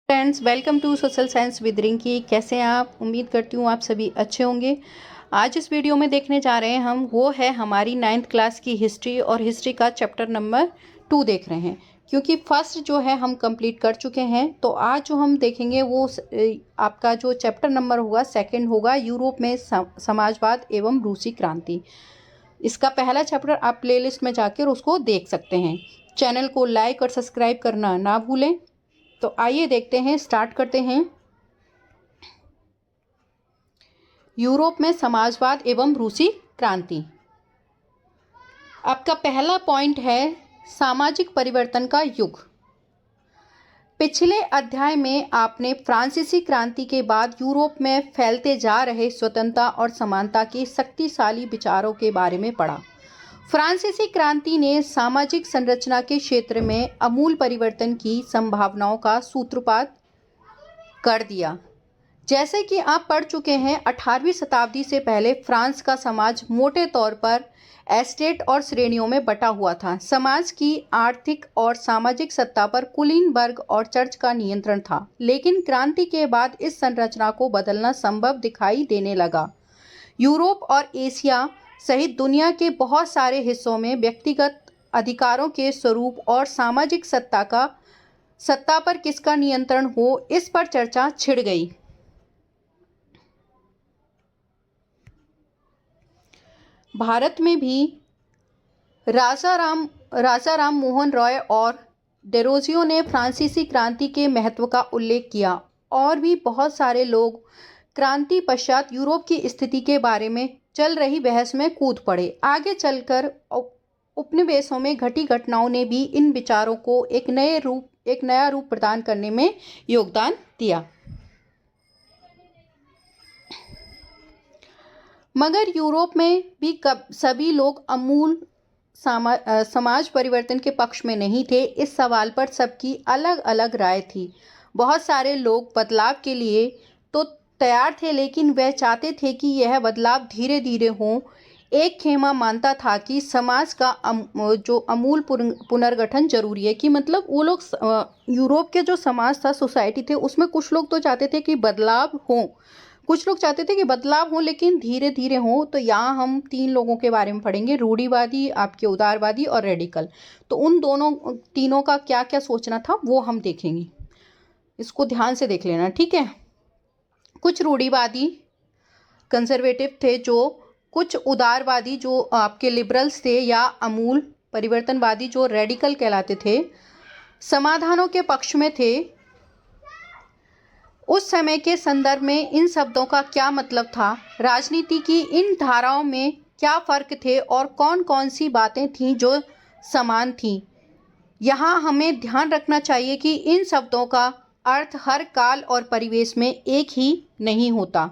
Friends, welcome to social science with Rinki. कैसे हैं आप? उम्मीद करती हूँ आप सभी अच्छे होंगे। आज इस वीडियो में देखने जा रहे हैं हम वो है हमारी 9th क्लास की हिस्ट्री और हिस्ट्री का चैप्टर नंबर 2 देख रहे हैं, क्योंकि फर्स्ट जो है हम कंप्लीट कर चुके हैं। तो आज जो हम देखेंगे वो आपका जो चैप्टर नंबर होगा सेकंड होगा, यूरोप में समाजवाद एवं रूसी क्रांति। इसका पहला चैप्टर आप प्लेलिस्ट में जाकर उसको देख सकते हैं। चैनल को लाइक और सब्सक्राइब करना ना भूलें। तो आइए देखते हैं, स्टार्ट करते हैं। यूरोप में समाजवाद एवं रूसी क्रांति। आपका पहला पॉइंट है सामाजिक परिवर्तन का युग। पिछले अध्याय में आपने फ्रांसीसी क्रांति के बाद यूरोप में फैलते जा रहे स्वतंत्रता और समानता के शक्तिशाली विचारों के बारे में पढ़ा। फ्रांसीसी क्रांति ने सामाजिक संरचना के क्षेत्र में आमूल परिवर्तन की संभावनाओं का सूत्रपात कर दिया। जैसे कि आप पढ़ चुके हैं, 18वीं शताब्दी से पहले फ्रांस का समाज मोटे तौर पर एस्टेट और श्रेणियों में बटा हुआ था। समाज की आर्थिक और सामाजिक सत्ता पर कुलीन वर्ग और चर्च का नियंत्रण था, लेकिन क्रांति के बाद इस संरचना को बदलना संभव दिखाई देने लगा। यूरोप और एशिया सहित दुनिया के बहुत सारे हिस्सों में व्यक्तिगत अधिकारों के स्वरूप और सामाजिक सत्ता पर किसका नियंत्रण हो, इस पर चर्चा छिड़ गई। भारत में भी राजा राम मोहन रॉय और डेरोजियो ने फ्रांसीसी क्रांति के महत्व का उल्लेख किया, और भी बहुत सारे लोग क्रांति पश्चात यूरोप की स्थिति के बारे में चल रही बहस में कूद पड़े। आगे चलकर उपनिवेशों में घटी घटनाओं ने भी इन विचारों को एक नया रूप प्रदान करने में योगदान दिया। मगर यूरोप में भी सभी लोग आमूल समाज परिवर्तन के पक्ष में नहीं थे। इस सवाल पर सबकी अलग अलग राय थी। बहुत सारे लोग बदलाव के लिए तो तैयार थे, लेकिन वह चाहते थे कि यह बदलाव धीरे धीरे हो। एक खेमा मानता था कि समाज का जो आमूल पुनर्गठन जरूरी है, कि मतलब वो लोग यूरोप के जो समाज था, सोसाइटी थे, उसमें कुछ लोग तो चाहते थे कि बदलाव हो, कुछ लोग चाहते थे कि बदलाव हो लेकिन धीरे धीरे हो। तो यहाँ हम 3 लोगों के बारे में पढ़ेंगे, रूढ़िवादी, आपके उदारवादी और रेडिकल। तो उन तीनों का क्या क्या सोचना था वो हम देखेंगे। इसको ध्यान से देख लेना, ठीक है। कुछ रूढ़िवादी कंजर्वेटिव थे, जो कुछ उदारवादी जो आपके लिबरल्स थे, या आमूल परिवर्तनवादी जो रेडिकल कहलाते थे, समाधानों के पक्ष में थे। उस समय के संदर्भ में इन शब्दों का क्या मतलब था, राजनीति की इन धाराओं में क्या फर्क थे, और कौन कौन सी बातें थीं जो समान थीं। यहाँ हमें ध्यान रखना चाहिए कि इन शब्दों का अर्थ हर काल और परिवेश में एक ही नहीं होता।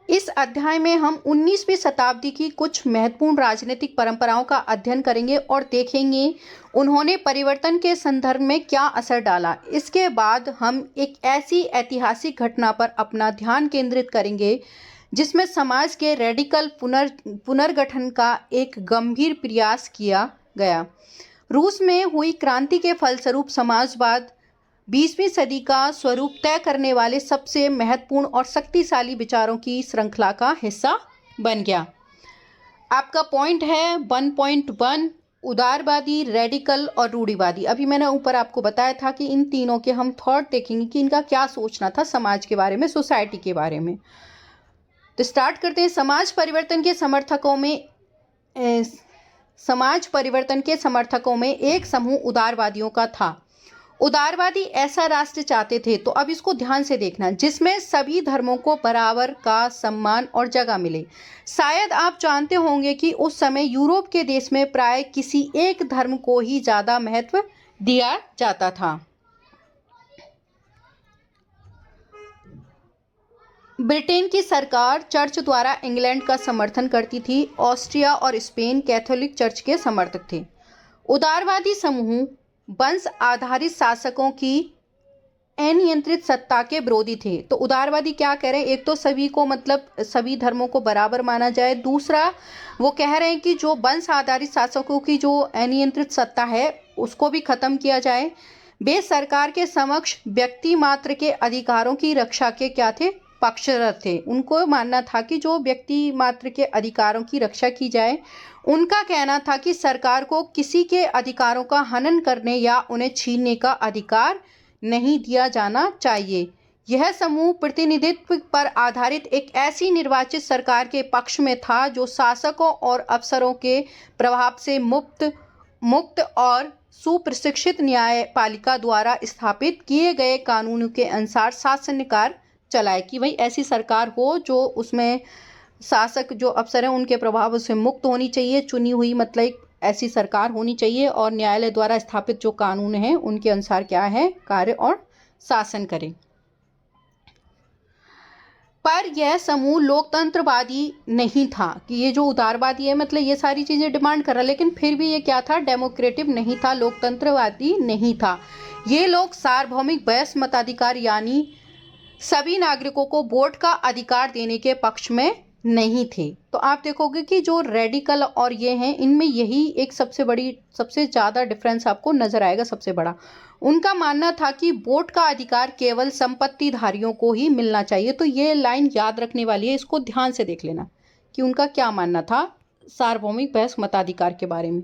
इस अध्याय में हम 19वीं शताब्दी की कुछ महत्वपूर्ण राजनीतिक परंपराओं का अध्ययन करेंगे और देखेंगे उन्होंने परिवर्तन के संदर्भ में क्या असर डाला। इसके बाद हम एक ऐसी ऐतिहासिक घटना पर अपना ध्यान केंद्रित करेंगे जिसमें समाज के रेडिकल पुनर्गठन का एक गंभीर प्रयास किया गया। रूस में हुई क्रांति के फलस्वरूप समाजवाद 20वीं सदी का स्वरूप तय करने वाले सबसे महत्वपूर्ण और शक्तिशाली विचारों की श्रृंखला का हिस्सा बन गया। आपका पॉइंट है 1.1, उदारवादी, रेडिकल और रूढ़िवादी। अभी मैंने ऊपर आपको बताया था कि इन तीनों के हम थॉट देखेंगे कि इनका क्या सोचना था समाज के बारे में, सोसाइटी के बारे में। तो स्टार्ट करते हैं। समाज परिवर्तन के समर्थकों में एक समूह उदारवादियों का था। उदारवादी ऐसा राष्ट्र चाहते थे, तो अब इसको ध्यान से देखना, जिसमें सभी धर्मों को बराबर का सम्मान और जगह मिले। शायद आप जानते होंगे कि उस समय यूरोप के देश में प्राय किसी एक धर्म को ही ज़्यादा महत्व दिया जाता था। ब्रिटेन की सरकार चर्च द्वारा इंग्लैंड का समर्थन करती थी। ऑस्ट्रिया और स्पेन कैथोलिक चर्च के समर्थक थे। उदारवादी समूह वंश आधारित शासकों की अनियंत्रित सत्ता के विरोधी थे। तो उदारवादी क्या कह रहे हैं, एक तो सभी को मतलब सभी धर्मों को बराबर माना जाए, दूसरा वो कह रहे हैं कि जो वंश आधारित शासकों की जो अनियंत्रित सत्ता है उसको भी खत्म किया जाए। वे सरकार के समक्ष व्यक्ति मात्र के अधिकारों की रक्षा के क्या थे, पक्षधर थे। उनको मानना था कि जो व्यक्ति मात्र के अधिकारों की रक्षा की जाए। उनका कहना था कि सरकार को किसी के अधिकारों का हनन करने या उन्हें छीनने का अधिकार नहीं दिया जाना चाहिए। यह समूह प्रतिनिधित्व पर आधारित एक ऐसी निर्वाचित सरकार के पक्ष में था जो शासकों और अफसरों के प्रभाव से मुक्त और सुप्रशिक्षित न्यायपालिका द्वारा स्थापित किए गए कानूनों के अनुसार शासन कार्य चलाए। कि भाई ऐसी सरकार हो जो उसमें शासक जो अफसर हैं उनके प्रभाव से मुक्त होनी चाहिए, चुनी हुई मतलब एक ऐसी सरकार होनी चाहिए और न्यायालय द्वारा स्थापित जो कानून हैं उनके अनुसार क्या है, कार्य और शासन करें। पर यह समूह लोकतंत्रवादी नहीं था कि ये जो उदारवादी है मतलब ये सारी चीज़ें डिमांड कर रहा है, लेकिन फिर भी ये क्या था, डेमोक्रेटिक नहीं था, लोकतंत्रवादी नहीं था। ये लोग सार्वभौमिक वयस्क मताधिकार यानी सभी नागरिकों को वोट का अधिकार देने के पक्ष में नहीं थे। तो आप देखोगे कि जो रेडिकल और ये हैं इनमें यही एक सबसे ज़्यादा डिफरेंस आपको नजर आएगा, सबसे बड़ा। उनका मानना था कि वोट का अधिकार केवल संपत्तिधारियों को ही मिलना चाहिए। तो ये लाइन याद रखने वाली है, इसको ध्यान से देख लेना कि उनका क्या मानना था सार्वभौमिक वयस्क मताधिकार के बारे में।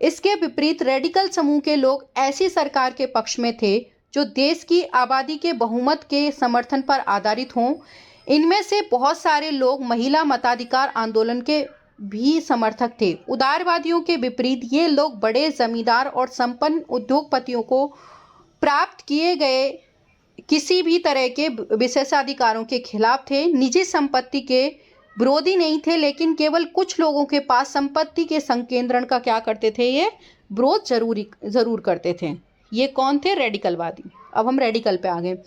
इसके विपरीत रेडिकल समूह के लोग ऐसी सरकार के पक्ष में थे जो देश की आबादी के बहुमत के समर्थन पर आधारित हों। इनमें से बहुत सारे लोग महिला मताधिकार आंदोलन के भी समर्थक थे। उदारवादियों के विपरीत ये लोग बड़े जमींदार और संपन्न उद्योगपतियों को प्राप्त किए गए किसी भी तरह के विशेषाधिकारों के खिलाफ थे। निजी संपत्ति के विरोधी नहीं थे, लेकिन केवल कुछ लोगों के पास संपत्ति के संकेंद्रण का क्या करते थे, ये विरोध जरूर करते थे। ये कौन थे, रेडिकलवादी। अब हम रेडिकल पे आ गए।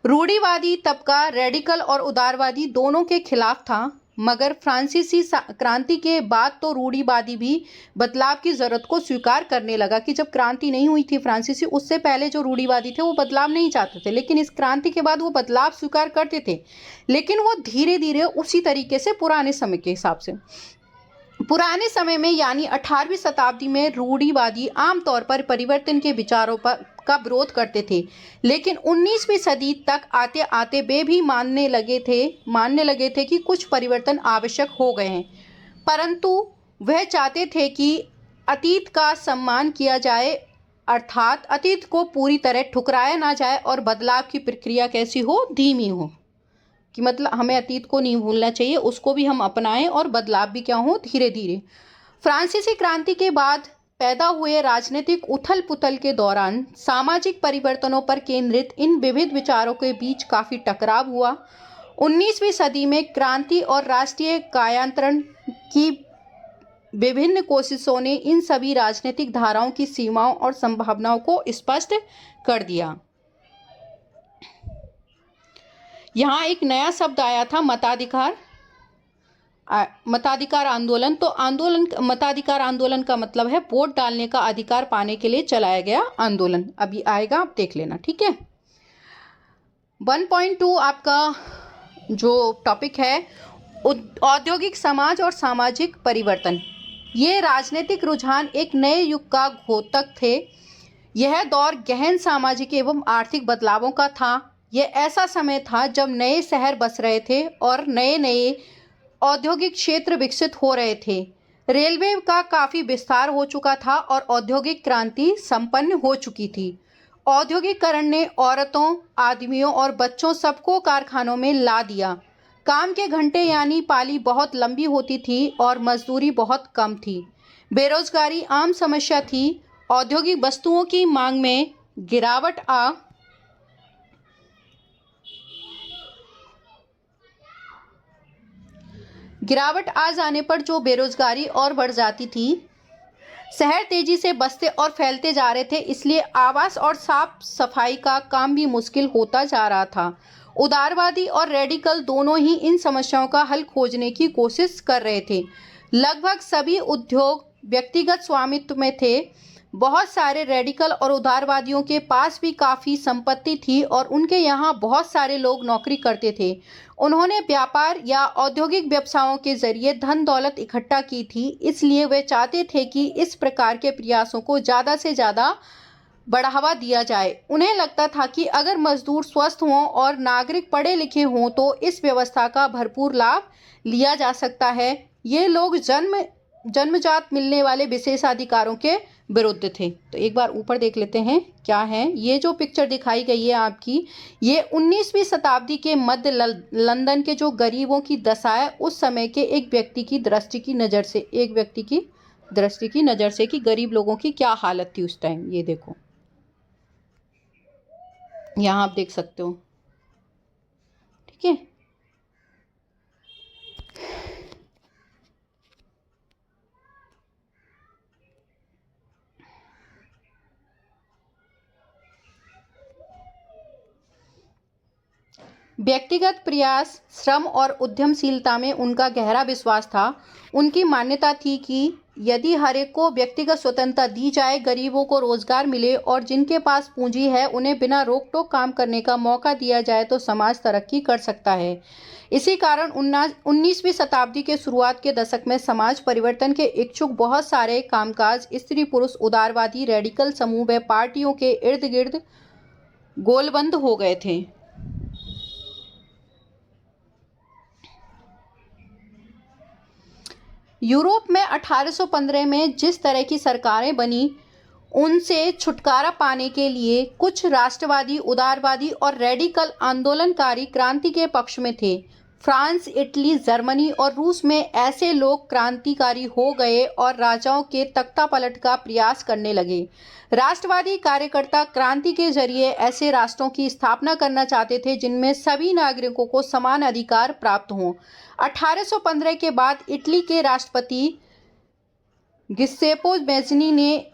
रूढ़िवादी तबका रेडिकल और उदारवादी दोनों के खिलाफ था, मगर फ्रांसीसी क्रांति के बाद तो रूढ़िवादी भी बदलाव की जरूरत को स्वीकार करने लगा। कि जब क्रांति नहीं हुई थी फ्रांसीसी, उससे पहले जो रूढ़िवादी थे वो बदलाव नहीं चाहते थे, लेकिन इस क्रांति के बाद वो बदलाव स्वीकार करते थे, लेकिन वो धीरे धीरे उसी तरीके से पुराने समय के हिसाब से। पुराने समय में यानी 18वीं शताब्दी में रूढ़िवादी आमतौर पर परिवर्तन के विचारों का विरोध करते थे, लेकिन 19वीं सदी तक आते आते वे भी मानने लगे थे कि कुछ परिवर्तन आवश्यक हो गए हैं, परंतु वह चाहते थे कि अतीत का सम्मान किया जाए, अर्थात अतीत को पूरी तरह ठुकराया ना जाए और बदलाव की प्रक्रिया कैसी हो, धीमी हो। कि मतलब हमें अतीत को नहीं भूलना चाहिए, उसको भी हम अपनाएं और बदलाव भी क्या हो, धीरे धीरे। फ्रांसीसी क्रांति के बाद पैदा हुए राजनीतिक उथल पुथल के दौरान सामाजिक परिवर्तनों पर केंद्रित इन विविध विचारों के बीच काफ़ी टकराव हुआ। 19वीं सदी में क्रांति और राष्ट्रीय कायांतरण की विभिन्न कोशिशों ने इन सभी राजनीतिक धाराओं की सीमाओं और संभावनाओं को स्पष्ट कर दिया। यहाँ एक नया शब्द आया था, मताधिकार आंदोलन। तो मताधिकार आंदोलन का मतलब है वोट डालने का अधिकार पाने के लिए चलाया गया आंदोलन। अभी आएगा, आप देख लेना, ठीक है। 1.2 आपका जो टॉपिक है, औद्योगिक समाज और सामाजिक परिवर्तन। ये राजनीतिक रुझान एक नए युग का घोतक थे। यह दौर गहन सामाजिक एवं आर्थिक बदलावों का था। यह ऐसा समय था जब नए शहर बस रहे थे और नए नए औद्योगिक क्षेत्र विकसित हो रहे थे। रेलवे का काफ़ी विस्तार हो चुका था और औद्योगिक क्रांति संपन्न हो चुकी थी। औद्योगिकरण ने औरतों, आदमियों और बच्चों सबको कारखानों में ला दिया। काम के घंटे यानी पाली बहुत लंबी होती थी और मजदूरी बहुत कम थी। बेरोजगारी आम समस्या थी। औद्योगिक वस्तुओं की मांग में गिरावट आ जाने पर जो बेरोजगारी और बढ़ जाती थी। शहर तेजी से बसते और फैलते जा रहे थे, इसलिए आवास और साफ सफाई का काम भी मुश्किल होता जा रहा था। उदारवादी और रेडिकल दोनों ही इन समस्याओं का हल खोजने की कोशिश कर रहे थे। लगभग सभी उद्योग व्यक्तिगत स्वामित्व में थे। बहुत सारे रेडिकल और उदारवादियों के पास भी काफ़ी संपत्ति थी और उनके यहाँ बहुत सारे लोग नौकरी करते थे। उन्होंने व्यापार या औद्योगिक व्यवसायों के जरिए धन दौलत इकट्ठा की थी, इसलिए वे चाहते थे कि इस प्रकार के प्रयासों को ज़्यादा से ज़्यादा बढ़ावा दिया जाए। उन्हें लगता था कि अगर मजदूर स्वस्थ हों और नागरिक पढ़े लिखे हों तो इस व्यवस्था का भरपूर लाभ लिया जा सकता है। ये लोग जन्मजात मिलने वाले विशेषाधिकारों के विरुद्ध थे। तो एक बार ऊपर देख लेते हैं क्या है। ये जो पिक्चर दिखाई गई है आपकी, ये 19वीं शताब्दी के मध्य लंदन के जो गरीबों की दशा है उस समय के एक व्यक्ति की दृष्टि की नज़र से कि गरीब लोगों की क्या हालत थी उस टाइम। ये देखो, यहाँ आप देख सकते हो। ठीक है, व्यक्तिगत प्रयास, श्रम और उद्यमशीलता में उनका गहरा विश्वास था। उनकी मान्यता थी कि यदि हर एक को व्यक्तिगत स्वतंत्रता दी जाए, गरीबों को रोजगार मिले और जिनके पास पूंजी है उन्हें बिना रोक टोक काम करने का मौका दिया जाए तो समाज तरक्की कर सकता है। इसी कारण 19वीं शताब्दी के शुरुआत के दशक में समाज परिवर्तन के इच्छुक बहुत सारे कामकाज स्त्री पुरुष उदारवादी रेडिकल समूह व पार्टियों के इर्द गिर्द गोलबंद हो गए थे। यूरोप में 1815 में जिस तरह की सरकारें बनी, उनसे छुटकारा पाने के लिए कुछ राष्ट्रवादी, उदारवादी और रेडिकल आंदोलनकारी क्रांति के पक्ष में थे। फ्रांस, इटली, जर्मनी और रूस में ऐसे लोग क्रांतिकारी हो गए और राजाओं के तख्तापलट का प्रयास करने लगे। राष्ट्रवादी कार्यकर्ता क्रांति के जरिए ऐसे राष्ट्रों की स्थापना करना चाहते थे जिनमें सभी नागरिकों को समान अधिकार प्राप्त हों। 1815 के बाद इटली के राष्ट्रपति गिसेप्पे मैज़िनी ने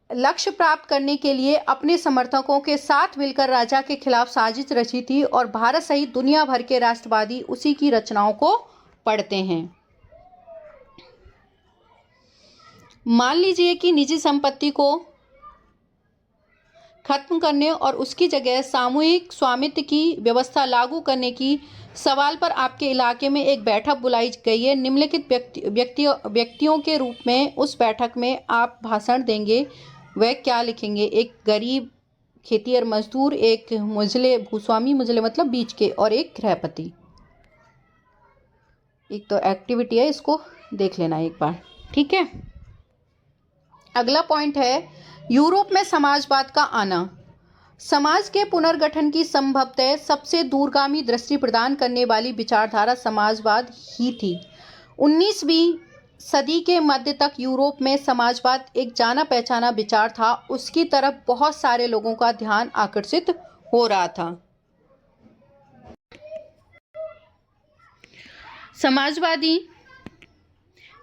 लक्ष्य प्राप्त करने के लिए अपने समर्थकों के साथ मिलकर राजा के खिलाफ साजिश रची थी और भारत सहित दुनिया भर के राष्ट्रवादी उसी की रचनाओं को पढ़ते हैं। मान लीजिए कि निजी संपत्ति को खत्म करने और उसकी जगह सामूहिक स्वामित्व की व्यवस्था लागू करने की सवाल पर आपके इलाके में एक बैठक बुलाई गई है। निम्नलिखित व्यक्तियों के रूप में उस बैठक में आप भाषण देंगे। वह क्या लिखेंगे? एक गरीब खेतिहर मजदूर, एक मुजले भूस्वामी, मुजले मतलब बीच के, और एक गृहपति। एक तो एक्टिविटी है, इसको देख लेना एक बार। ठीक है, अगला पॉइंट है यूरोप में समाजवाद का आना। समाज के पुनर्गठन की संभवतः सबसे दूरगामी दृष्टि प्रदान करने वाली विचारधारा समाजवाद ही थी। 19वीं सदी के मध्य तक यूरोप में समाजवाद एक जाना पहचाना विचार था। उसकी तरफ बहुत सारे लोगों का ध्यान आकर्षित हो रहा था। समाजवादी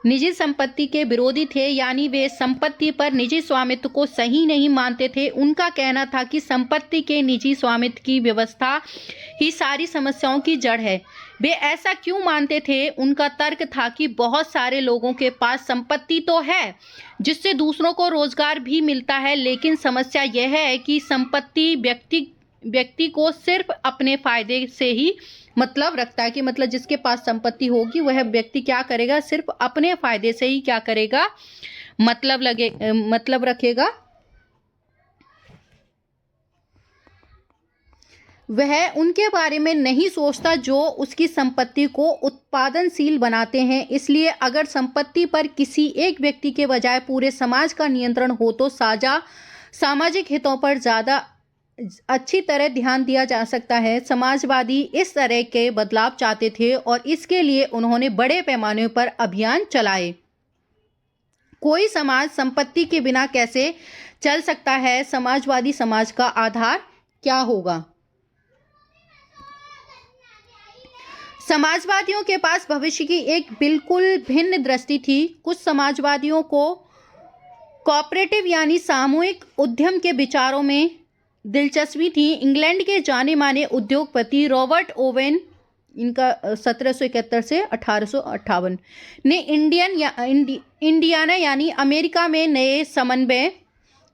निजी संपत्ति के विरोधी थे, यानी वे संपत्ति पर निजी स्वामित्व को सही नहीं मानते थे। उनका कहना था कि संपत्ति के निजी स्वामित्व की व्यवस्था ही सारी समस्याओं की जड़ है। वे ऐसा क्यों मानते थे? उनका तर्क था कि बहुत सारे लोगों के पास संपत्ति तो है जिससे दूसरों को रोजगार भी मिलता है, लेकिन समस्या यह है कि संपत्ति व्यक्ति को सिर्फ अपने फायदे से ही मतलब रखता है। कि मतलब जिसके पास संपत्ति होगी वह व्यक्ति क्या करेगा? सिर्फ अपने फायदे से ही क्या करेगा? मतलब रखेगा। वह उनके बारे में नहीं सोचता जो उसकी संपत्ति को उत्पादनशील बनाते हैं। इसलिए अगर संपत्ति पर किसी एक व्यक्ति के बजाय पूरे समाज का नियंत्रण हो तो सामाजिक हितों पर ज़्यादा अच्छी तरह ध्यान दिया जा सकता है। समाजवादी इस तरह के बदलाव चाहते थे और इसके लिए उन्होंने बड़े पैमाने पर अभियान चलाए। कोई समाज संपत्ति के बिना कैसे चल सकता है? समाजवादी समाज का आधार क्या होगा? समाजवादियों के पास भविष्य की एक बिल्कुल भिन्न दृष्टि थी। कुछ समाजवादियों को कोऑपरेटिव यानी सामूहिक उद्यम के विचारों में दिलचस्पी थी। इंग्लैंड के जाने माने उद्योगपति रॉबर्ट ओवेन, इनका 1771 से 1858, ने इंडियाना यानी अमेरिका में नए समन्वय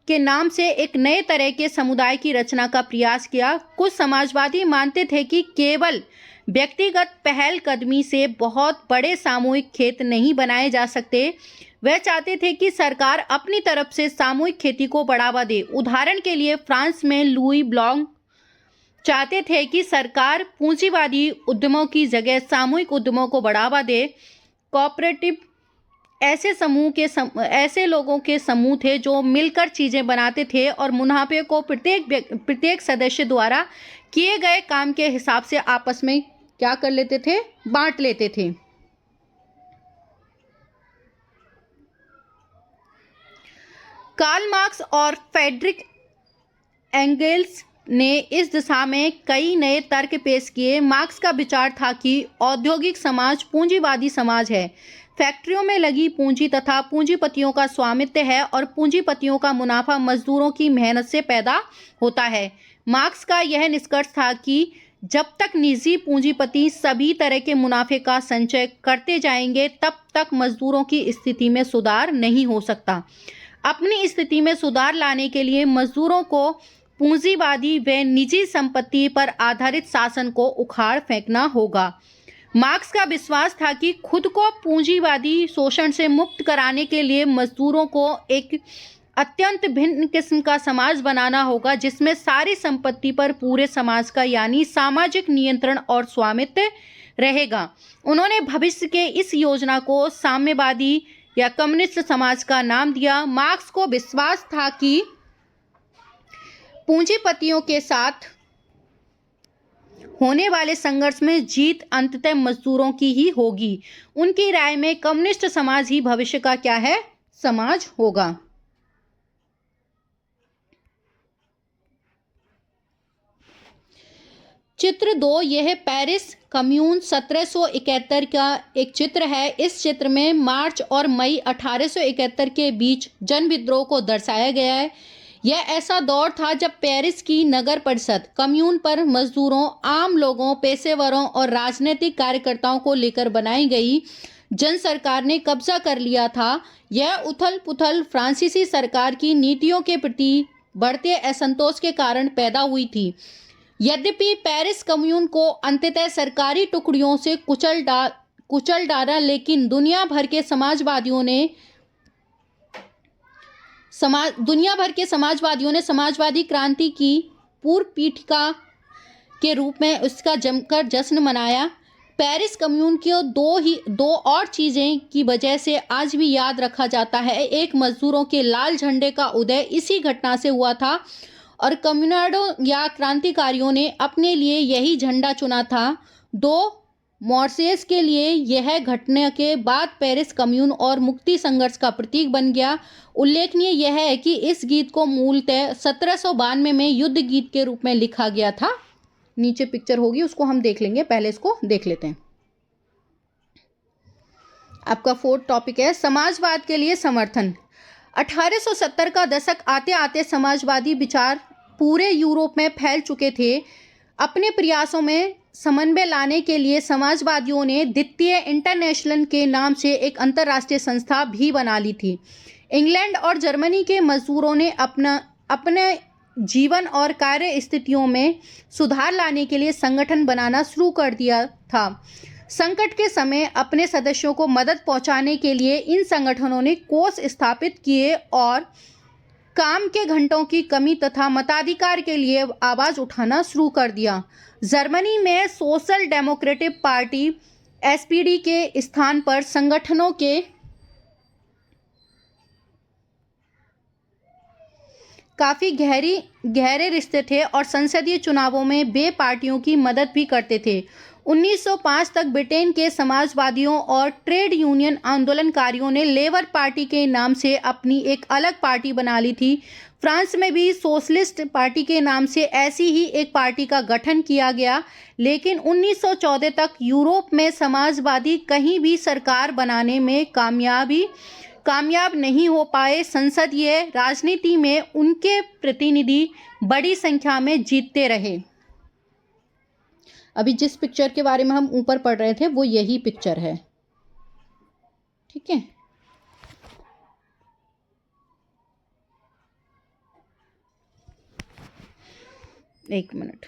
के नाम से एक नए तरह के समुदाय की रचना का प्रयास किया। कुछ समाजवादी मानते थे कि केवल व्यक्तिगत पहलकदमी से बहुत बड़े सामूहिक खेत नहीं बनाए जा सकते। वह चाहते थे कि सरकार अपनी तरफ से सामूहिक खेती को बढ़ावा दे। उदाहरण के लिए फ्रांस में लुई ब्लॉन्क चाहते थे कि सरकार पूंजीवादी उद्यमों की जगह सामूहिक उद्यमों को बढ़ावा दे। कोऑपरेटिव ऐसे लोगों के समूह थे जो मिलकर चीजें बनाते थे और मुनाफे को प्रत्येक सदस्य द्वारा किए गए काम के हिसाब से आपस में क्या कर लेते थे, बांट लेते थे। कार्ल मार्क्स और फ्रेडरिक एंगेल्स ने इस दिशा में कई नए तर्क पेश किए। मार्क्स का विचार था कि औद्योगिक समाज पूंजीवादी समाज है। फैक्ट्रियों में लगी पूंजी तथा पूंजीपतियों का स्वामित्व है और पूंजीपतियों का मुनाफा मजदूरों की मेहनत से पैदा होता है। मार्क्स का यह निष्कर्ष था कि जब तक निजी पूंजीपति सभी तरह के मुनाफे का संचय करते जाएंगे, तब तक मजदूरों की स्थिति में सुधार नहीं हो सकता। अपनी स्थिति में सुधार लाने के लिए मजदूरों को पूंजीवादी व निजी संपत्ति पर आधारित शासन को उखाड़ फेंकना होगा। मार्क्स का विश्वास था कि खुद को पूंजीवादी शोषण से मुक्त कराने के लिए मजदूरों को एक अत्यंत भिन्न किस्म का समाज बनाना होगा, जिसमें सारी संपत्ति पर पूरे समाज का यानी सामाजिक नियंत्रण और स्वामित्व रहेगा। उन्होंने भविष्य के इस योजना को साम्यवादी या कम्युनिस्ट समाज का नाम दिया। मार्क्स को विश्वास था कि पूंजीपतियों के साथ होने वाले संघर्ष में जीत अंततः मजदूरों की ही होगी। उनकी राय में कम्युनिस्ट समाज ही भविष्य का क्या है, समाज होगा। चित्र 2, यह पेरिस कम्यून 1771 का एक चित्र है। इस चित्र में मार्च और मई 1871 के बीच जन विद्रोह को दर्शाया गया है। यह ऐसा दौर था जब पेरिस की नगर परिषद कम्यून पर मजदूरों, आम लोगों, पेशेवरों और राजनीतिक कार्यकर्ताओं को लेकर बनाई गई जन सरकार ने कब्जा कर लिया था। यह उथल पुथल फ्रांसीसी सरकार की नीतियों के प्रति बढ़ते असंतोष के कारण पैदा हुई थी। यद्यपि पेरिस कम्यून को अंततः सरकारी टुकड़ियों से कुचल डाला, लेकिन दुनिया भर के समाजवादियों ने समाजवादी क्रांति की पूर्व पीठिका के रूप में उसका जमकर जश्न मनाया। पेरिस कम्यून की दो और चीज़ें की वजह से आज भी याद रखा जाता है। एक, मजदूरों के लाल झंडे का उदय इसी घटना से हुआ था और कम्युनार्डों या क्रांतिकारियों ने अपने लिए यही झंडा चुना था। 2, मॉर्सेस के लिए यह घटना के बाद पेरिस कम्यून और मुक्ति संघर्ष का प्रतीक बन गया। उल्लेखनीय यह है कि इस गीत को मूलतः 1792 में युद्ध गीत के रूप में लिखा गया था। नीचे पिक्चर होगी, उसको हम देख लेंगे, पहले इसको देख लेते हैं। आपका 4th टॉपिक है समाजवाद के लिए समर्थन। 1870 का दशक आते आते समाजवादी विचार पूरे यूरोप में फैल चुके थे। अपने प्रयासों में समन्वय लाने के लिए समाजवादियों ने द्वितीय इंटरनेशनल के नाम से एक अंतर्राष्ट्रीय संस्था भी बना ली थी। इंग्लैंड और जर्मनी के मजदूरों ने अपने जीवन और कार्य स्थितियों में सुधार लाने के लिए संगठन बनाना शुरू कर दिया था। संकट के समय अपने सदस्यों को मदद पहुंचाने के लिए इन संगठनों ने कोष स्थापित किए और काम के घंटों की कमी तथा मताधिकार के लिए आवाज उठाना शुरू कर दिया। जर्मनी में सोशल डेमोक्रेटिक पार्टी SPD के स्थान पर संगठनों के काफ़ी गहरे रिश्ते थे और संसदीय चुनावों में वे पार्टियों की मदद भी करते थे। 1905 तक ब्रिटेन के समाजवादियों और ट्रेड यूनियन आंदोलनकारियों ने लेबर पार्टी के नाम से अपनी एक अलग पार्टी बना ली थी। फ्रांस में भी सोशलिस्ट पार्टी के नाम से ऐसी ही एक पार्टी का गठन किया गया, लेकिन 1914 तक यूरोप में समाजवादी कहीं भी सरकार बनाने में कामयाब नहीं हो पाए। संसदीय राजनीति में उनके प्रतिनिधि बड़ी संख्या में जीतते रहे। अभी जिस पिक्चर के बारे में हम ऊपर पढ़ रहे थे वो यही पिक्चर है, ठीक है। एक मिनट।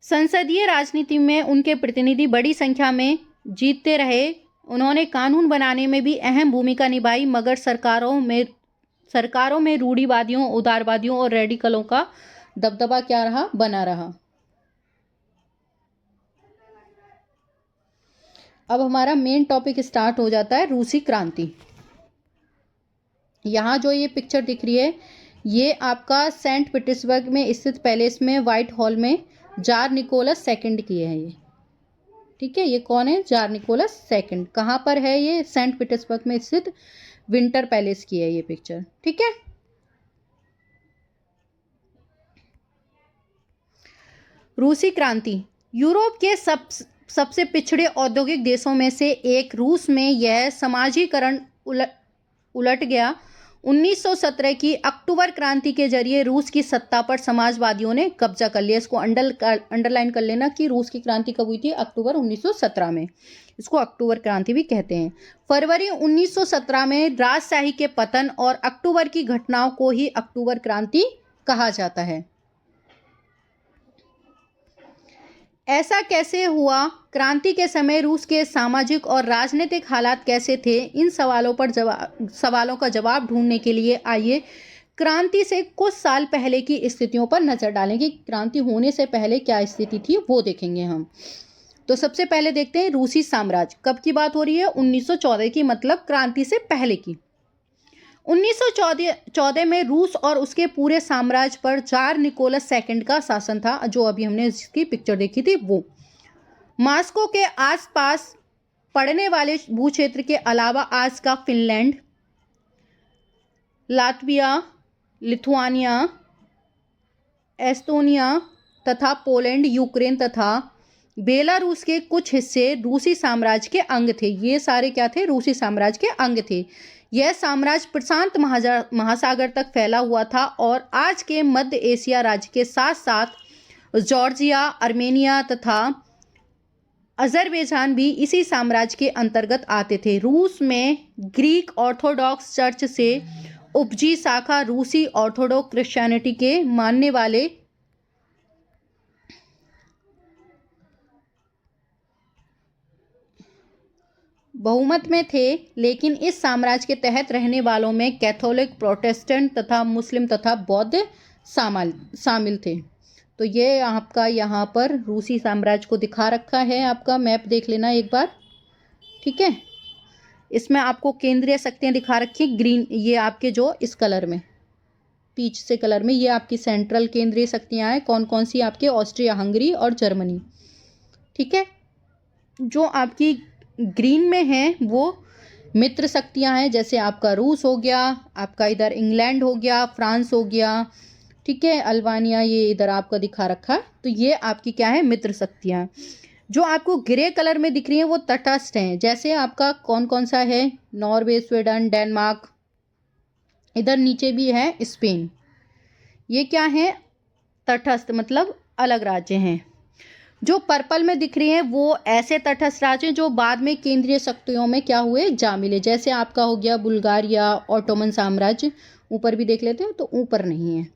संसदीय राजनीति में उनके प्रतिनिधि बड़ी संख्या में जीतते रहे। उन्होंने कानून बनाने में भी अहम भूमिका निभाई, मगर सरकारों में रूढ़िवादियों, उदारवादियों और रेडिकलों का दबदबा क्या रहा? बना रहा। अब हमारा मेन टॉपिक स्टार्ट हो जाता है, रूसी क्रांति। यहाँ जो ये पिक्चर दिख रही है, ये आपका सेंट पीटर्सबर्ग में स्थित पैलेस में, व्हाइट हॉल में जार निकोलस सेकंड की है ये। ठीक है, ये कौन है? Tsar Nicholas second. कहाँ पर है ये? सेंट पीटर्सबर्ग में स्थित विंटर पैलेस की है ये पिक्चर। ठीक है, रूसी क्रांति यूरोप के सबसे पिछड़े औद्योगिक देशों में से एक रूस में यह समाजीकरण उलट गया। 1917 की अक्टूबर क्रांति के जरिए रूस की सत्ता पर समाजवादियों ने कब्जा कर लिया। इसको अंडरलाइन कर लेना कि रूस की क्रांति कब हुई थी? अक्टूबर 1917 में। इसको अक्टूबर क्रांति भी कहते हैं। फरवरी 1917 में राजशाही के पतन और अक्टूबर की घटनाओं को ही अक्टूबर क्रांति कहा जाता है। ऐसा कैसे हुआ? क्रांति के समय रूस के सामाजिक और राजनीतिक हालात कैसे थे? इन सवालों का जवाब ढूंढने के लिए आइए क्रांति से कुछ साल पहले की स्थितियों पर नजर डालेंगे। क्रांति होने से पहले क्या स्थिति थी वो देखेंगे हम। तो सबसे पहले देखते हैं रूसी साम्राज्य। कब की बात हो रही है? 1914 की, मतलब क्रांति से पहले की। 1914 में रूस और उसके पूरे साम्राज्य पर जार निकोलस सेकंड का शासन था, जो अभी हमने इसकी पिक्चर देखी थी वो। मॉस्को के आसपास पड़ने वाले भूक्षेत्र के अलावा आज का फिनलैंड, लात्विया, लिथुआनिया, एस्टोनिया तथा पोलैंड, यूक्रेन तथा बेलारूस के कुछ हिस्से रूसी साम्राज्य के अंग थे। ये सारे क्या थे? रूसी साम्राज्य के अंग थे। यह साम्राज्य प्रशांत महासागर तक फैला हुआ था और आज के मध्य एशिया राज्य के साथ साथ जॉर्जिया, आर्मेनिया तथा अजरबैजान भी इसी साम्राज्य के अंतर्गत आते थे। रूस में ग्रीक ऑर्थोडॉक्स चर्च से उपजी शाखा रूसी ऑर्थोडॉक्स क्रिश्चियनिटी के मानने वाले बहुमत में थे, लेकिन इस साम्राज्य के तहत रहने वालों में कैथोलिक, प्रोटेस्टेंट तथा मुस्लिम तथा बौद्ध शामिल थे। तो ये आपका यहाँ पर रूसी साम्राज्य को दिखा रखा है। आपका मैप देख लेना एक बार। ठीक है, इसमें आपको केंद्रीय शक्तियाँ दिखा रखी हैं ग्रीन, ये आपके जो इस कलर में, पीच से कलर में, ये आपकी सेंट्रल केंद्रीय शक्तियाँ हैं। कौन कौन सी? आपके ऑस्ट्रिया हंगरी और जर्मनी। ठीक है, जो आपकी ग्रीन में है वो मित्र शक्तियां हैं, जैसे आपका रूस हो गया, आपका इधर इंग्लैंड हो गया, फ्रांस हो गया। ठीक है, अल्बानिया ये इधर आपका दिखा रखा है। तो ये आपकी क्या है? मित्र शक्तियां। जो आपको ग्रे कलर में दिख रही हैं वो तटस्थ हैं, जैसे आपका कौन कौन सा है? नॉर्वे, स्वीडन, डेनमार्क, इधर नीचे भी है स्पेन। ये क्या है? तटस्थ, मतलब अलग राज्य हैं। जो पर्पल में दिख रही हैं वो ऐसे तटस्थ राज्य जो बाद में केंद्रीय शक्तियों में क्या हुए? जा मिले। जैसे आपका हो गया बुल्गारिया, ऑटोमन साम्राज्य। ऊपर भी देख लेते हैं, तो ऊपर नहीं है।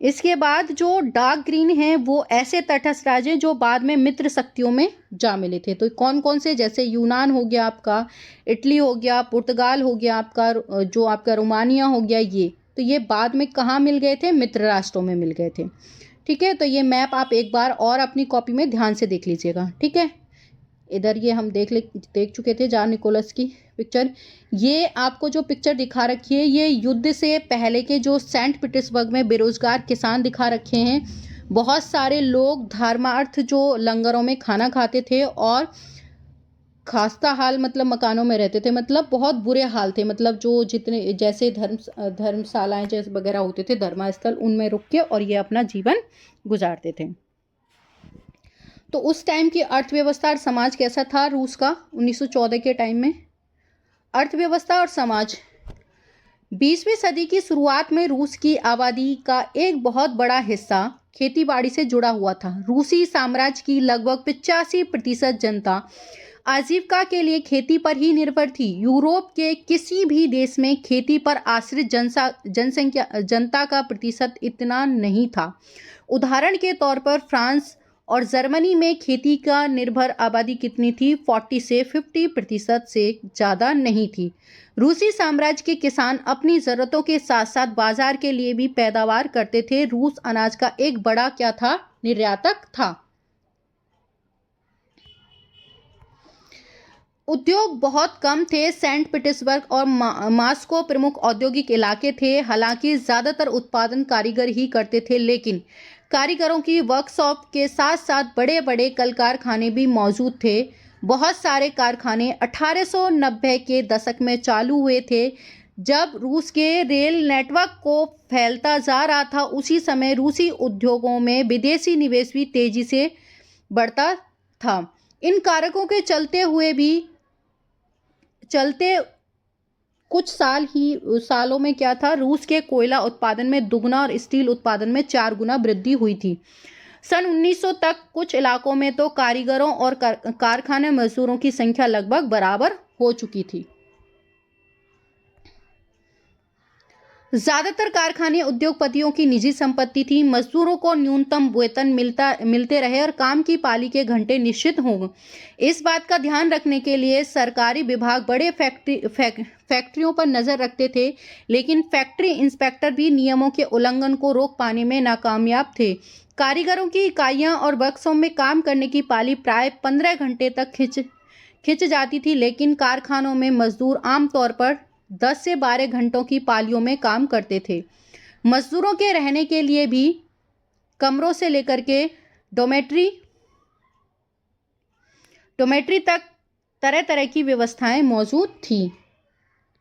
इसके बाद जो डार्क ग्रीन है वो ऐसे तटस्थ राज्य जो बाद में मित्र शक्तियों में जा मिले थे। तो कौन कौन से? जैसे यूनान हो गया आपका, इटली हो गया, पुर्तगाल हो गया आपका, जो आपका रोमानिया हो गया, ये तो ये बाद में कहाँ मिल गए थे? मित्र राष्ट्रों में मिल गए थे। ठीक है, तो ये मैप आप एक बार और अपनी कॉपी में ध्यान से देख लीजिएगा। ठीक है, इधर ये हम देख चुके थे जार निकोलस की पिक्चर। ये आपको जो पिक्चर दिखा रखी है ये युद्ध से पहले के जो सेंट पीटर्सबर्ग में बेरोजगार किसान दिखा रखे हैं। बहुत सारे लोग धर्मार्थ जो लंगरों में खाना खाते थे और खास्ता हाल, मतलब मकानों में रहते थे, मतलब बहुत बुरे हाल थे। मतलब जो जितने जैसे धर्मशालाएं जैसे वगैरह होते थे, धर्मस्थल, उनमें रुक के और ये अपना जीवन गुजारते थे। तो उस टाइम की अर्थव्यवस्था और समाज कैसा था रूस का 1914 के टाइम में? अर्थव्यवस्था और समाज। 20वीं सदी की शुरुआत में रूस की आबादी का एक बहुत बड़ा हिस्सा खेतीबाड़ी से जुड़ा हुआ था। रूसी साम्राज्य की लगभग 85% जनता आजीविका के लिए खेती पर ही निर्भर थी। यूरोप के किसी भी देश में खेती पर आश्रित जनता का प्रतिशत इतना नहीं था। उदाहरण के तौर पर फ्रांस और जर्मनी में खेती का निर्भर आबादी कितनी थी? 40 से 50% से ज़्यादा नहीं थी। रूसी साम्राज्य के किसान अपनी ज़रूरतों के साथ साथ बाजार के लिए भी पैदावार करते थे। रूस अनाज का एक बड़ा क्या था? निर्यातक था। उद्योग बहुत कम थे। सेंट पीटर्सबर्ग और मॉस्को प्रमुख औद्योगिक इलाके थे। हालांकि ज़्यादातर उत्पादन कारीगर ही करते थे, लेकिन कारीगरों की वर्कशॉप के साथ साथ बड़े बड़े कल कारखाने भी मौजूद थे। बहुत सारे कारखाने 1890 के दशक में चालू हुए थे, जब रूस के रेल नेटवर्क को फैलता जा रहा था। उसी समय रूसी उद्योगों में विदेशी निवेश भी तेजी से बढ़ता था। इन कारकों के चलते कुछ सालों में क्या था? रूस के कोयला उत्पादन में दुगना और स्टील उत्पादन में 4 गुना वृद्धि हुई थी। सन 1900 तक कुछ इलाकों में तो कारीगरों और कारखाने मजदूरों की संख्या लगभग बराबर हो चुकी थी। ज्यादातर कारखाने उद्योगपतियों की निजी संपत्ति थी। मजदूरों को न्यूनतम वेतन मिलते रहे और काम की पाली के घंटे निश्चित हों। इस बात का ध्यान रखने के लिए सरकारी विभाग बड़े फैक्ट्रियों पर नजर रखते थे, लेकिन फैक्ट्री इंस्पेक्टर भी नियमों के उल्लंघन को रोक पाने में नाकामयाब थे। कारीगरों की इकाइयां और वर्कशॉप में काम करने की पाली प्राय 15 घंटे तक खिंच जाती थी, लेकिन कारखानों में मजदूर आमतौर पर 10 से 12 घंटों की पालियों में काम करते थे। मजदूरों के रहने के लिए भी कमरों से लेकर के डोमेट्री तक तरह तरह की व्यवस्थाएं मौजूद थी।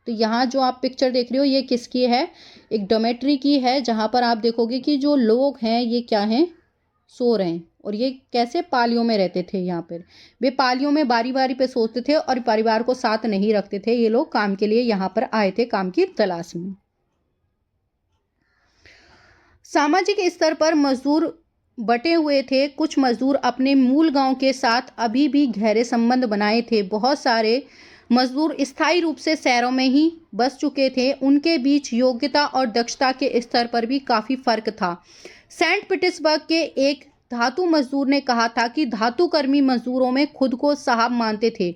तो यहाँ जो आप पिक्चर देख रहे हो, ये किसकी है? एक डोमेट्री की है, जहाँ पर आप देखोगे कि जो लोग हैं ये क्या हैं? सो रहे हैं। और ये कैसे? पालियों में रहते थे। यहाँ पर वे पालियों में बारी बारी पे सोते थे और परिवार को साथ नहीं रखते थे। ये लोग काम के लिए यहाँ पर आए थे, काम की तलाश में। सामाजिक स्तर पर मजदूर बटे हुए थे। कुछ मजदूर अपने मूल गांव के साथ अभी भी गहरे संबंध बनाए थे। बहुत सारे मजदूर स्थायी रूप से शहरों में ही बस चुके थे। उनके बीच योग्यता और दक्षता के स्तर पर भी काफ़ी फर्क था। सेंट पीटर्सबर्ग के एक धातु मजदूर ने कहा था कि धातुकर्मी मजदूरों में खुद को साहब मानते थे।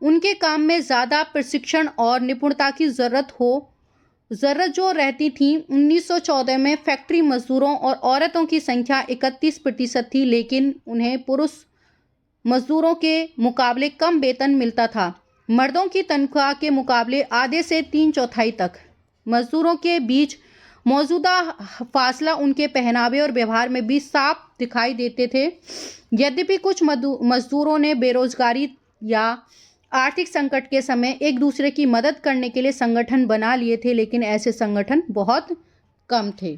उनके काम में ज़्यादा प्रशिक्षण और निपुणता की ज़रूरत जो रहती थी। 1914 में फैक्ट्री मजदूरों और औरतों की संख्या 31% थी, लेकिन उन्हें पुरुष मजदूरों के मुकाबले कम वेतन मिलता था। मर्दों की तनख्वाह के मुकाबले आधे से 3/4 तक। मजदूरों के बीच मौजूदा फासला उनके पहनावे और व्यवहार में भी साफ दिखाई देते थे। यद्यपि कुछ मजदूरों ने बेरोजगारी या आर्थिक संकट के समय एक दूसरे की मदद करने के लिए संगठन बना लिए थे, लेकिन ऐसे संगठन बहुत कम थे।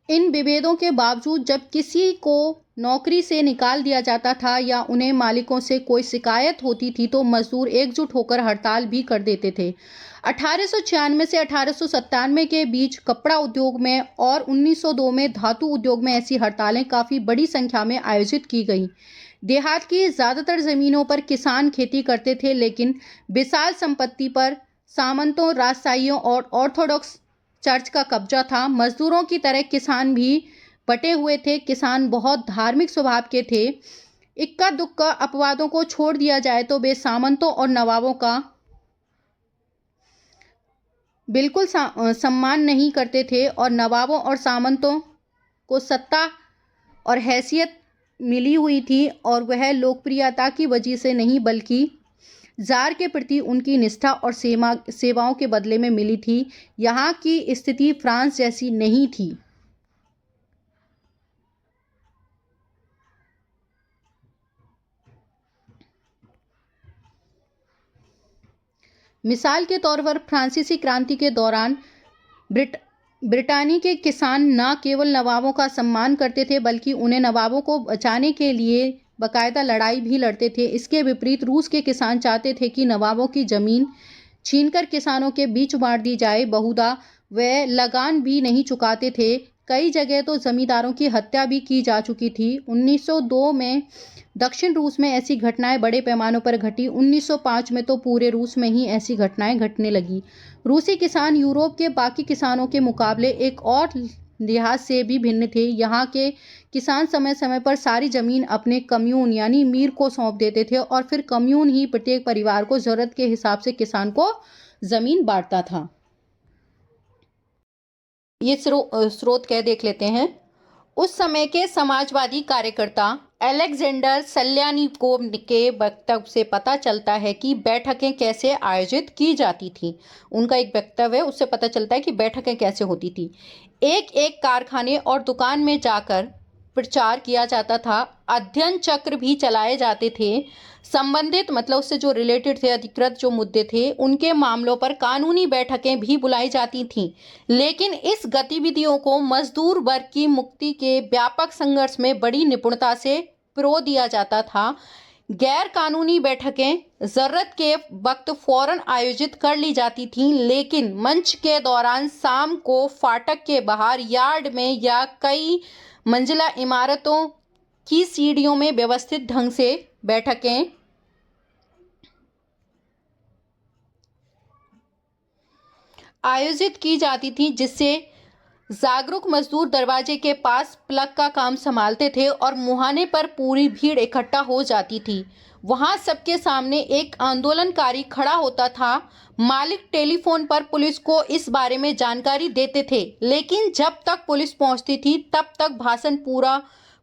इन विभेदों के बावजूद जब किसी को नौकरी से निकाल दिया जाता था या उन्हें मालिकों से कोई शिकायत होती थी, तो मजदूर एकजुट होकर हड़ताल भी कर देते थे। 1896 से 1897 के बीच कपड़ा उद्योग में और 1902 में धातु उद्योग में ऐसी हड़तालें काफ़ी बड़ी संख्या में आयोजित की गईं। देहात की ज़्यादातर ज़मीनों पर किसान खेती करते थे, लेकिन विशाल संपत्ति पर सामंतों, राजशाहियों और ऑर्थोडॉक्स चर्च का कब्जा था। मजदूरों की तरह किसान भी बटे हुए थे। किसान बहुत धार्मिक स्वभाव के थे। इक्का दुक्का अपवादों को छोड़ दिया जाए तो वे सामंतों और नवाबों का बिल्कुल सम्मान नहीं करते थे, और नवाबों और सामंतों को सत्ता और हैसियत मिली हुई थी, और वह लोकप्रियता की वजह से नहीं बल्कि जार के प्रति उनकी निष्ठा और सेवाओं के बदले में मिली थी। यहाँ की स्थिति फ्रांस जैसी नहीं थी। मिसाल के तौर पर फ्रांसीसी क्रांति के दौरान ब्रिटानी के किसान न केवल नवाबों का सम्मान करते थे, बल्कि उन्हें नवाबों को बचाने के लिए बाकायदा लड़ाई भी लड़ते थे। इसके विपरीत रूस के किसान चाहते थे कि नवाबों की जमीन छीनकर किसानों के बीच बांट दी जाए। बहुधा वे लगान भी नहीं चुकाते थे। कई जगह तो जमींदारों की हत्या भी की जा चुकी थी। 1902 में दक्षिण रूस में ऐसी घटनाएं बड़े पैमानों पर घटी। 1905 में तो पूरे रूस में ही ऐसी घटनाएं घटने लगी। रूसी किसान यूरोप के बाकी किसानों के मुकाबले एक और लिहाज से भी भिन्न थे। यहाँ के किसान समय समय पर सारी जमीन अपने कम्यून यानी मीर को सौंप देते थे और फिर कम्यून ही प्रत्येक परिवार को जरूरत के हिसाब से किसान को जमीन बांटता था। ये स्रोत क्या देख लेते हैं। उस समय के समाजवादी कार्यकर्ता अलेक्जेंडर सल्यानिकोव के वक्तव्य से पता चलता है कि बैठकें कैसे आयोजित की जाती थी। उनका एक वक्तव्य है, उससे पता चलता है कि बैठकें कैसे होती थी। एक एक कारखाने और दुकान में जाकर प्रचार किया जाता था। अध्ययन चक्र भी चलाए जाते थे। संबंधित मतलब उससे जो रिलेटेड थे, अधिकृत जो मुद्दे थे, उनके मामलों पर कानूनी बैठकें भी बुलाई जाती थीं। लेकिन इस गतिविधियों को मजदूर वर्ग की मुक्ति के व्यापक संघर्ष में बड़ी निपुणता से पिरो दिया जाता था। गैर कानूनी बैठकें जरूरत के वक्त फौरन आयोजित कर ली जाती थीं, लेकिन मंच के दौरान शाम को फाटक के बाहर यार्ड में या कई मंजिला इमारतों की सीढ़ियों में व्यवस्थित ढंग से बैठकें आयोजित की जाती थी, जिससे जागरूक मजदूर दरवाजे के पास प्लग का काम संभालते थे और मुहाने पर पूरी भीड़ इकट्ठा हो जाती थी। वहां सबके सामने एक आंदोलनकारी खड़ा होता था। मालिक टेलीफोन पर पुलिस को इस बारे में जानकारी देते थे, लेकिन जब तक पुलिस पहुंचती थी तब तक भाषण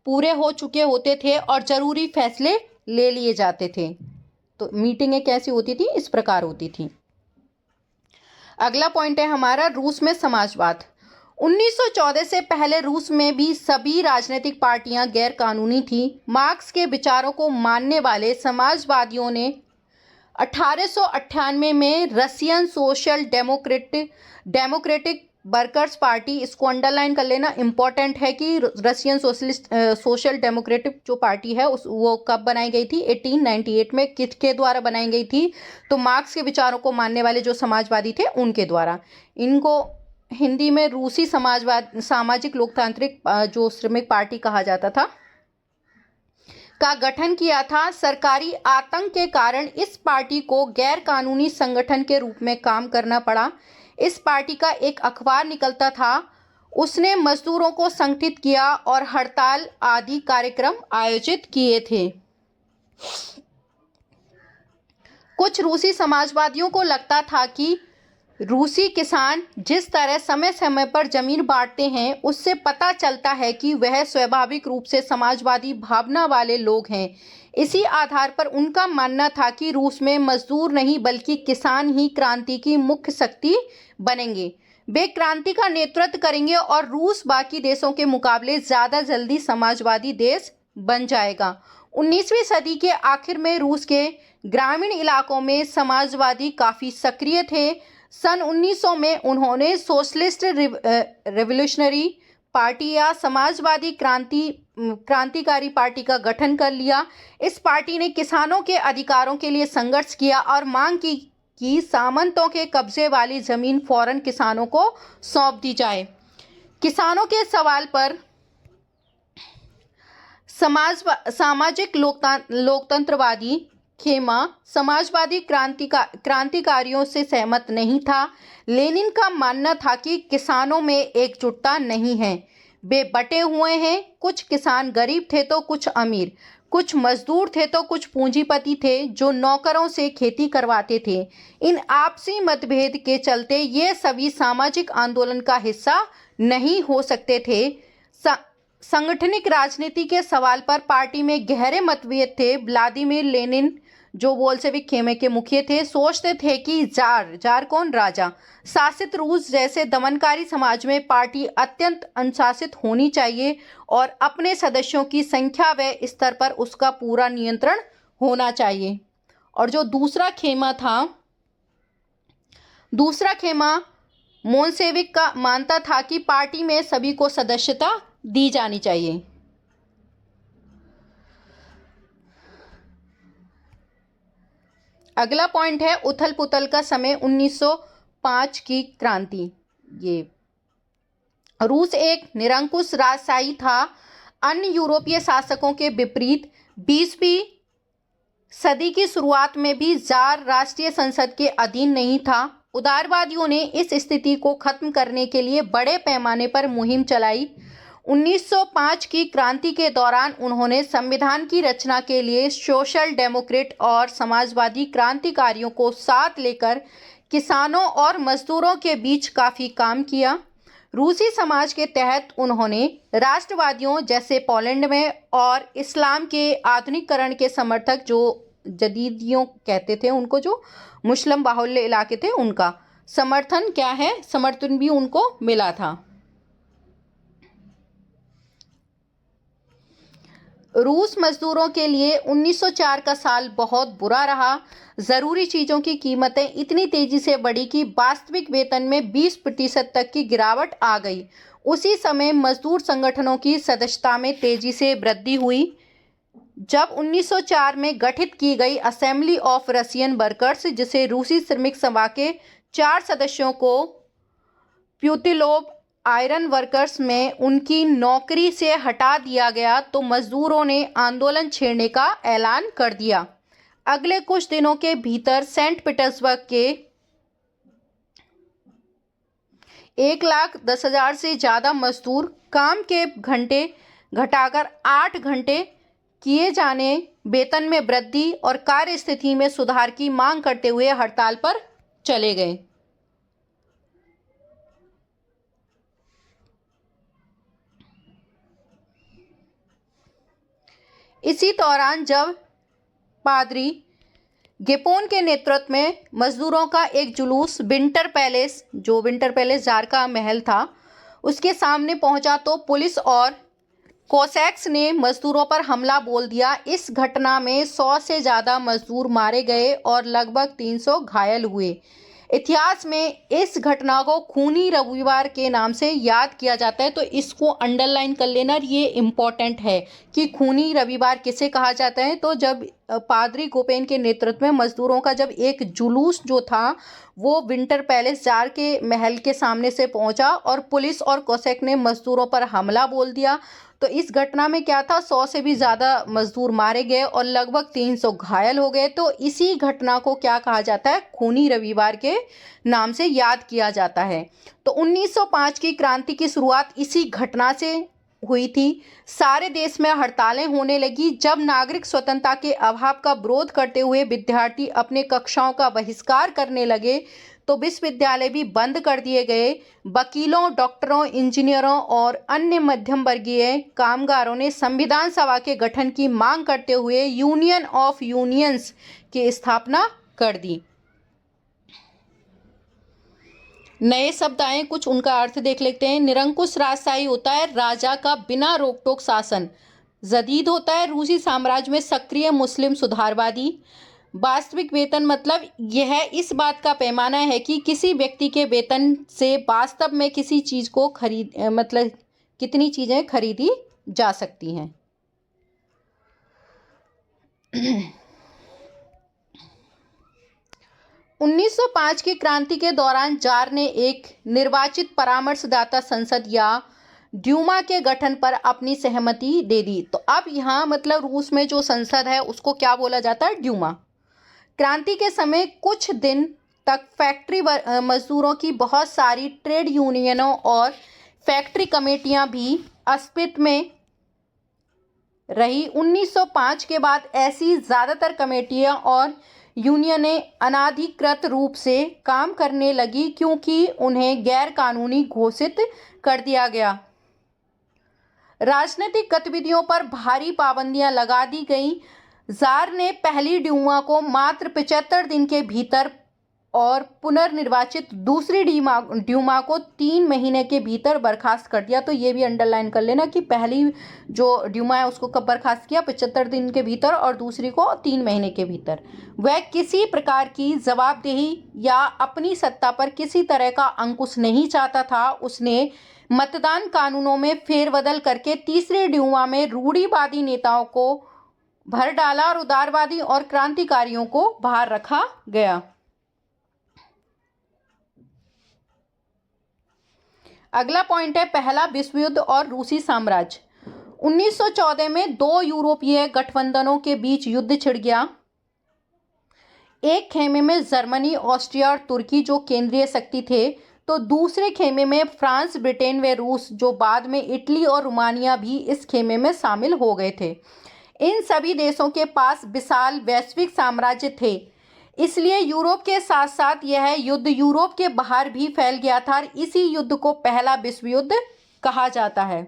पूरे हो चुके होते थे और जरूरी फैसले ले लिए जाते थे। तो मीटिंगें कैसी होती थी? इस प्रकार होती थी। अगला पॉइंट है हमारा रूस में समाजवाद। 1914 से पहले रूस में भी सभी राजनीतिक पार्टियां गैर कानूनी थीं। मार्क्स के विचारों को मानने वाले समाजवादियों ने 1898 में Russian social democratic workers party, इसको अंडरलाइन कर लेना, इंपॉर्टेंट है कि रशियन सोशल डेमोक्रेटिक जो पार्टी है वो कब बनाई गई थी? 1898 में। किसके द्वारा बनाई गई थी? तो मार्क्स के विचारों को मानने वाले जो समाजवादी थे उनके द्वारा। इनको हिंदी में रूसी सामाजिक लोकतांत्रिक जो श्रमिक पार्टी कहा जाता था का गठन किया था। सरकारी आतंक के कारण इस पार्टी को गैर कानूनी संगठन के रूप में काम करना पड़ा। इस पार्टी का एक अखबार निकलता था। उसने मजदूरों को संगठित किया और हड़ताल आदि कार्यक्रम आयोजित किए थे। कुछ रूसी समाजवादियों को लगता था कि रूसी किसान जिस तरह समय समय पर जमीन बांटते हैं, उससे पता चलता है कि वह स्वाभाविक रूप से समाजवादी भावना वाले लोग हैं। इसी आधार पर उनका मानना था कि रूस में मजदूर नहीं बल्कि किसान ही क्रांति की मुख्य शक्ति बनेंगे। वे क्रांति का नेतृत्व करेंगे और रूस बाकी देशों के मुकाबले ज़्यादा जल्दी समाजवादी देश बन जाएगा। 19वीं सदी के आखिर में रूस के ग्रामीण इलाकों में समाजवादी काफ़ी सक्रिय थे। सन 1900 में उन्होंने सोशलिस्ट रिवॉल्यूशनरी पार्टी या समाजवादी क्रांतिकारी पार्टी का गठन कर लिया। इस पार्टी ने किसानों के अधिकारों के लिए संघर्ष किया और मांग की कि सामंतों के कब्जे वाली जमीन फौरन किसानों को सौंप दी जाए। किसानों के सवाल पर सामाजिक लोकतंत्रवादी खेमा समाजवादी क्रांतिकारियों से सहमत नहीं था। लेनिन का मानना था कि किसानों में एकजुटता नहीं है, वे बटे हुए हैं। कुछ किसान गरीब थे तो कुछ अमीर, कुछ मजदूर थे तो कुछ पूंजीपति थे जो नौकरों से खेती करवाते थे। इन आपसी मतभेद के चलते ये सभी सामाजिक आंदोलन का हिस्सा नहीं हो सकते थे। संगठनिक राजनीति के सवाल पर पार्टी में गहरे मतभेद थे। व्लादिमीर लेनिन जो बोल्शेविक खेमे के मुखिया थे, सोचते थे कि जार कौन? राजा शासित रूस जैसे दमनकारी समाज में पार्टी अत्यंत अनुशासित होनी चाहिए और अपने सदस्यों की संख्या व स्तर पर उसका पूरा नियंत्रण होना चाहिए। और जो दूसरा खेमा मोनसेविक का मानता था कि पार्टी में सभी को सदस्यता दी जानी चाहिए। अगला पॉइंट है उथल पुथल का समय 1905 की क्रांति। ये रूस एक निरंकुश राजशाही था। अन्य यूरोपीय शासकों के विपरीत 20वीं सदी की शुरुआत में भी जार राष्ट्रीय संसद के अधीन नहीं था। उदारवादियों ने इस स्थिति को खत्म करने के लिए बड़े पैमाने पर मुहिम चलाई। 1905 की क्रांति के दौरान उन्होंने संविधान की रचना के लिए सोशल डेमोक्रेट और समाजवादी क्रांतिकारियों को साथ लेकर किसानों और मजदूरों के बीच काफ़ी काम किया। रूसी समाज के तहत उन्होंने राष्ट्रवादियों जैसे पोलैंड में और इस्लाम के आधुनिकीकरण के समर्थक, जो जदीदियों कहते थे उनको, जो मुस्लिम बाहुल्य इलाके थे, उनका समर्थन भी उनको मिला था। रूस मजदूरों के लिए 1904 का साल बहुत बुरा रहा। ज़रूरी चीज़ों की कीमतें इतनी तेज़ी से बढ़ी कि वास्तविक वेतन में 20% तक की गिरावट आ गई। उसी समय मजदूर संगठनों की सदस्यता में तेज़ी से वृद्धि हुई। जब 1904 में गठित की गई असेंबली ऑफ रशियन वर्कर्स, जिसे रूसी श्रमिक सभा के 4 सदस्यों को प्यूतिलोव आयरन वर्कर्स में उनकी नौकरी से हटा दिया गया, तो मजदूरों ने आंदोलन छेड़ने का ऐलान कर दिया। अगले कुछ दिनों के भीतर सेंट पीटर्सबर्ग के 1,10,000 से ज़्यादा मजदूर काम के घंटे घटाकर 8 घंटे किए जाने, वेतन में वृद्धि और कार्य स्थिति में सुधार की मांग करते हुए हड़ताल पर चले गए। इसी दौरान जब पादरी गेपोन के नेतृत्व में मजदूरों का एक जुलूस विंटर पैलेस जार का महल था, उसके सामने पहुंचा, तो पुलिस और कोसैक्स ने मजदूरों पर हमला बोल दिया। इस घटना में 100 से ज़्यादा मजदूर मारे गए और लगभग 300 घायल हुए। इतिहास में इस घटना को खूनी रविवार के नाम से याद किया जाता है, तो इसको अंडरलाइन कर लेना, ये इम्पॉर्टेंट है कि खूनी रविवार किसे कहा जाता है। तो जब पादरी गोपेन के नेतृत्व में मजदूरों का जब एक जुलूस जो था वो विंटर पैलेस जार के महल के सामने से पहुंचा और पुलिस और कोसैक ने मजदूरों पर हमला बोल दिया, तो इस घटना में क्या था, 100 से भी ज़्यादा मजदूर मारे गए और लगभग 300 घायल हो गए। तो इसी घटना को क्या कहा जाता है, खूनी रविवार के नाम से याद किया जाता है। तो 1905 की क्रांति की शुरुआत इसी घटना से हुई थी। सारे देश में हड़तालें होने लगी। जब नागरिक स्वतंत्रता के अभाव का विरोध करते हुए विद्यार्थी अपने कक्षाओं का बहिष्कार करने लगे, तो विश्वविद्यालय भी बंद कर दिए गए। वकीलों, डॉक्टरों, इंजीनियरों और अन्य मध्यम वर्गीय कामगारों ने संविधान सभा के गठन की मांग करते हुए यूनियन ऑफ यूनियंस की स्थापना कर दी। नए शब्द आए, कुछ उनका अर्थ देख लेते हैं। निरंकुश राजशाही होता है राजा का बिना रोक टोक शासन। जदीद होता है रूसी साम्राज्य में सक्रिय मुस्लिम सुधारवादी। वास्तविक वेतन मतलब यह इस बात का पैमाना है कि किसी व्यक्ति के वेतन से वास्तव में किसी चीज़ को कितनी चीज़ें खरीदी जा सकती हैं। 1905 की क्रांति के दौरान जार ने एक निर्वाचित परामर्शदाता संसद या ड्यूमा के गठन पर अपनी सहमति दे दी। तो अब यहाँ रूस में जो संसद है उसको क्या बोला जाता है, ड्यूमा। क्रांति के समय कुछ दिन तक फैक्ट्री मजदूरों की बहुत सारी ट्रेड यूनियनों और फैक्ट्री कमेटियां भी अस्तित्व में रही। 1905 के बाद ऐसी ज़्यादातर कमेटियां और यूनियनें अनाधिकृत रूप से काम करने लगी क्योंकि उन्हें गैर कानूनी घोषित कर दिया गया। राजनीतिक गतिविधियों पर भारी पाबंदियां लगा दी गईं। जार ने पहली ड्यूमा को मात्र 75 दिन के भीतर और पुनर्निर्वाचित दूसरी ड्यूमा को 3 महीने के भीतर बर्खास्त कर दिया। तो ये भी अंडरलाइन कर लेना कि पहली जो ड्यूमा है उसको कब बर्खास्त किया, 75 दिन के भीतर, और दूसरी को 3 महीने के भीतर। वह किसी प्रकार की जवाबदेही या अपनी सत्ता पर किसी तरह का अंकुश नहीं चाहता था। उसने मतदान कानूनों में फेरबदल करके तीसरी ड्यूमा में रूढ़िवादी नेताओं को भर डाला और उदारवादी और क्रांतिकारियों को बाहर रखा गया। अगला पॉइंट है पहला विश्व युद्ध और रूसी साम्राज्य। 1914 में दो यूरोपीय गठबंधनों के बीच युद्ध छिड़ गया। एक खेमे में जर्मनी, ऑस्ट्रिया और तुर्की जो केंद्रीय शक्ति थे, तो दूसरे खेमे में फ्रांस, ब्रिटेन व रूस, जो बाद में इटली और रोमानिया भी इस खेमे में शामिल हो गए थे। इन सभी देशों के पास विशाल वैश्विक साम्राज्य थे, इसलिए यूरोप के साथ साथ यह युद्ध यूरोप के बाहर भी फैल गया था और इसी युद्ध को पहला विश्व युद्ध कहा जाता है।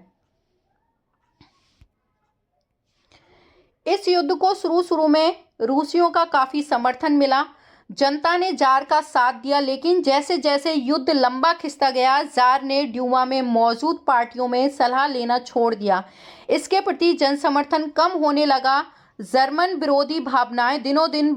इस युद्ध को शुरू में रूसियों का काफी समर्थन मिला, जनता ने जार का साथ दिया, लेकिन जैसे जैसे युद्ध लंबा खिंचता गया, जार ने ड्यूमा में मौजूद पार्टियों में सलाह लेना छोड़ दिया। इसके प्रति जनसमर्थन कम होने लगा। जर्मन विरोधी भावनाएं दिनों दिन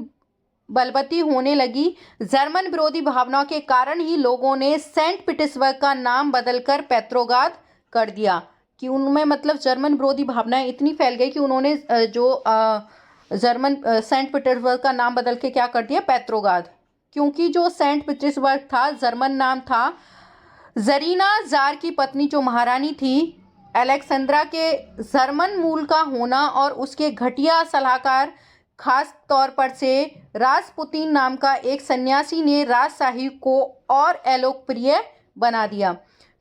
बलवती होने लगी। जर्मन विरोधी भावनाओं के कारण ही लोगों ने सेंट पीटर्सबर्ग का नाम बदलकर पेट्रोग्राद कर दिया कि उनमें मतलब जर्मन विरोधी भावनाएं इतनी फैल गई कि उन्होंने जर्मन सेंट पीटर्सबर्ग का नाम बदल के क्या कर दिया, पेट्रोग्राद। क्योंकि जो सेंट पीटर्सबर्ग था, जर्मन नाम था। जरीना जार की पत्नी जो महारानी थी अलेक्जेंड्रा के जर्मन मूल का होना और उसके घटिया सलाहकार खास तौर पर से रासपुतीन नाम का एक सन्यासी ने राजशाही को और अलोकप्रिय बना दिया।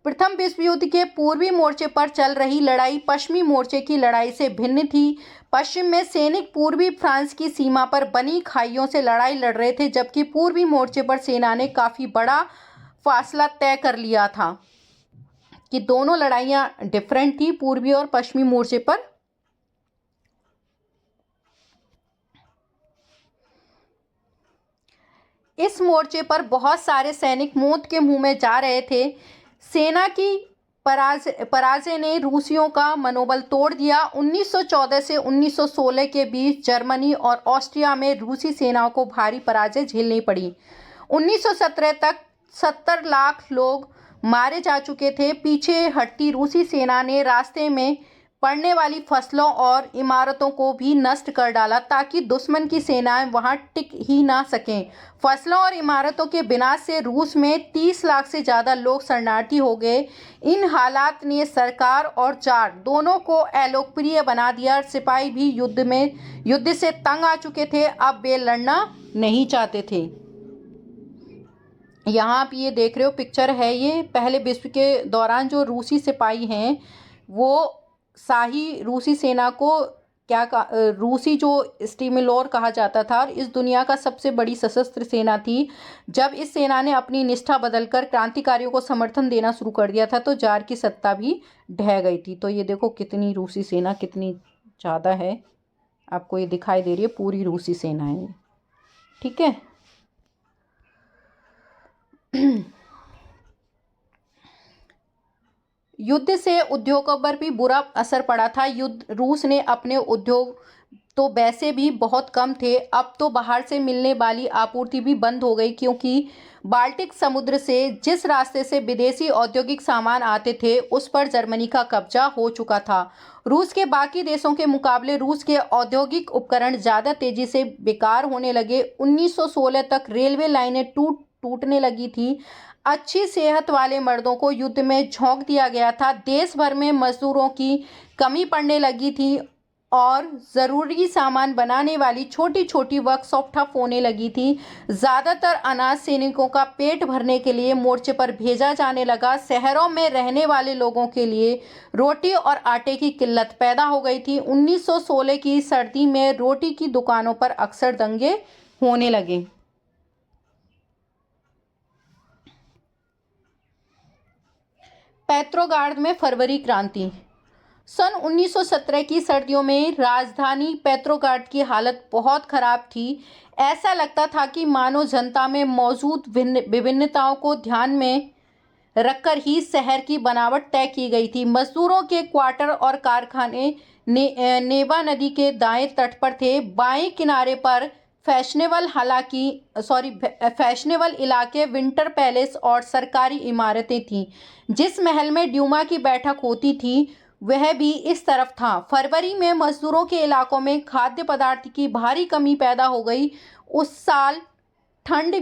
प्रथम विश्व युद्ध के पूर्वी मोर्चे पर चल रही लड़ाई पश्चिमी मोर्चे की लड़ाई से भिन्न थी। पश्चिम में सैनिक पूर्वी फ्रांस की सीमा पर बनी खाइयों से लड़ाई लड़ रहे थे, जबकि पूर्वी मोर्चे पर सेना ने काफ़ी बड़ा फासला तय कर लिया था कि दोनों लड़ाइयाँ डिफरेंट थी पूर्वी और पश्चिमी मोर्चे पर। इस मोर्चे पर बहुत सारे सैनिक मौत के मुंह में जा रहे थे। सेना की पराजय ने रूसियों का मनोबल तोड़ दिया। 1914 से 1916 के बीच जर्मनी और ऑस्ट्रिया में रूसी सेनाओं को भारी पराजय झेलनी पड़ी। 1917 तक 70 लाख लोग मारे जा चुके थे। पीछे हटती रूसी सेना ने रास्ते में पड़ने वाली फसलों और इमारतों को भी नष्ट कर डाला ताकि दुश्मन की सेनाएं वहां टिक ही ना सकें। फसलों और इमारतों के विनाश से रूस में 30 लाख से ज़्यादा लोग शरणार्थी हो गए। इन हालात ने सरकार और जार दोनों को अलोकप्रिय बना दिया। सिपाही भी युद्ध से तंग आ चुके थे, अब वे लड़ना नहीं चाहते थे। यहाँ आप ये देख रहे हो पिक्चर है, ये पहले विश्व के दौरान जो रूसी सिपाही हैं वो शाही रूसी सेना को रूसी जो स्टीमलोर कहा जाता था और इस दुनिया का सबसे बड़ी सशस्त्र सेना थी। जब इस सेना ने अपनी निष्ठा बदलकर क्रांतिकारियों को समर्थन देना शुरू कर दिया था तो जार की सत्ता भी ढह गई थी। तो ये देखो कितनी रूसी सेना कितनी ज़्यादा है, आपको ये दिखाई दे रही है, पूरी रूसी सेना है। ठीक है। युद्ध से उद्योगों पर भी बुरा असर पड़ा था। रूस ने अपने उद्योग तो वैसे भी बहुत कम थे, अब तो बाहर से मिलने वाली आपूर्ति भी बंद हो गई, क्योंकि बाल्टिक समुद्र से जिस रास्ते से विदेशी औद्योगिक सामान आते थे उस पर जर्मनी का कब्जा हो चुका था। रूस के बाकी देशों के मुकाबले रूस के औद्योगिक उपकरण ज़्यादा तेजी से बेकार होने लगे। 1916 तक रेलवे लाइनें टूटने लगी थी। अच्छी सेहत वाले मर्दों को युद्ध में झोंक दिया गया था। देश भर में मजदूरों की कमी पड़ने लगी थी और ज़रूरी सामान बनाने वाली छोटी छोटी वर्कशॉप ठप होने लगी थी। ज़्यादातर अनाज सैनिकों का पेट भरने के लिए मोर्चे पर भेजा जाने लगा। शहरों में रहने वाले लोगों के लिए रोटी और आटे की किल्लत पैदा हो गई थी। 1916 की सर्दी में रोटी की दुकानों पर अक्सर दंगे होने लगे। पेट्रोग्राद में फरवरी क्रांति। सन 1917 की सर्दियों में राजधानी पेट्रोग्राद की हालत बहुत खराब थी। ऐसा लगता था कि मानो जनता में मौजूद विभिन्नताओं को ध्यान में रखकर ही शहर की बनावट तय की गई थी। मजदूरों के क्वार्टर और कारखाने नेवा नदी के दाएं तट पर थे। बाएं किनारे पर फैशनेबल इलाके, विंटर पैलेस और सरकारी इमारतें थीं। जिस महल में ड्यूमा की बैठक होती थी वह भी इस तरफ था। फरवरी में मजदूरों के इलाकों में खाद्य पदार्थ की भारी कमी पैदा हो गई। उस साल ठंड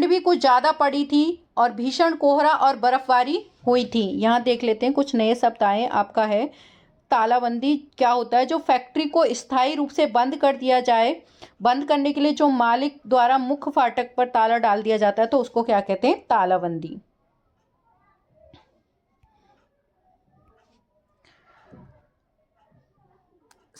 भी कुछ ज़्यादा पड़ी थी और भीषण कोहरा और बर्फबारी हुई थी। यहाँ देख लेते हैं कुछ नए शब्द आए। आपका है तालाबंदी। क्या होता है? जो फैक्ट्री को स्थायी रूप से बंद कर दिया जाए, बंद करने के लिए जो मालिक द्वारा मुख्य फाटक पर ताला डाल दिया जाता है तो उसको क्या कहते हैं? तालाबंदी।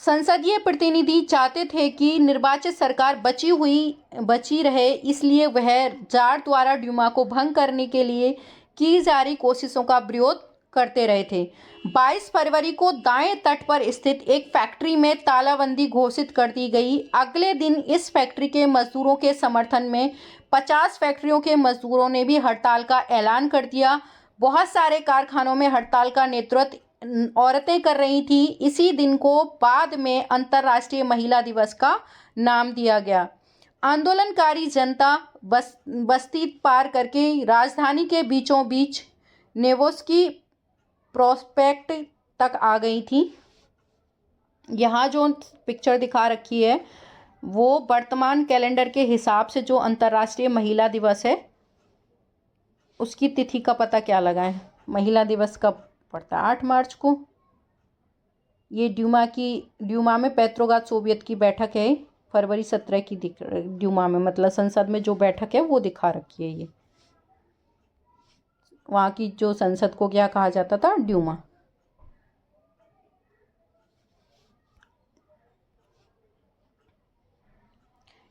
संसदीय प्रतिनिधि चाहते थे कि निर्वाचित सरकार बची रहे, इसलिए वह जार द्वारा ड्यूमा को भंग करने के लिए की जा रही कोशिशों का विरोध करते रहे थे। 22 फरवरी को दाएं तट पर स्थित एक फैक्ट्री में तालाबंदी घोषित कर दी गई। अगले दिन इस फैक्ट्री के मजदूरों के समर्थन में 50 फैक्ट्रियों के मजदूरों ने भी हड़ताल का ऐलान कर दिया। बहुत सारे कारखानों में हड़ताल का नेतृत्व औरतें कर रही थी। इसी दिन को बाद में अंतर्राष्ट्रीय महिला दिवस का नाम दिया गया। आंदोलनकारी जनता बस्ती पार करके राजधानी के बीचों बीच नेवस्की प्रोस्पेक्ट तक आ गई थी। यहाँ जो पिक्चर दिखा रखी है वो वर्तमान कैलेंडर के हिसाब से जो अंतर्राष्ट्रीय महिला दिवस है उसकी तिथि का पता क्या लगाएं? महिला दिवस कब पड़ता है? 8 मार्च को। ये ड्यूमा में पेट्रोग्राद सोवियत की बैठक है। फरवरी 17 की ड्यूमा में, मतलब संसद में जो बैठक है वो दिखा रखी है। ये वहाँ की जो संसद को क्या कहा जाता था? ड्यूमा।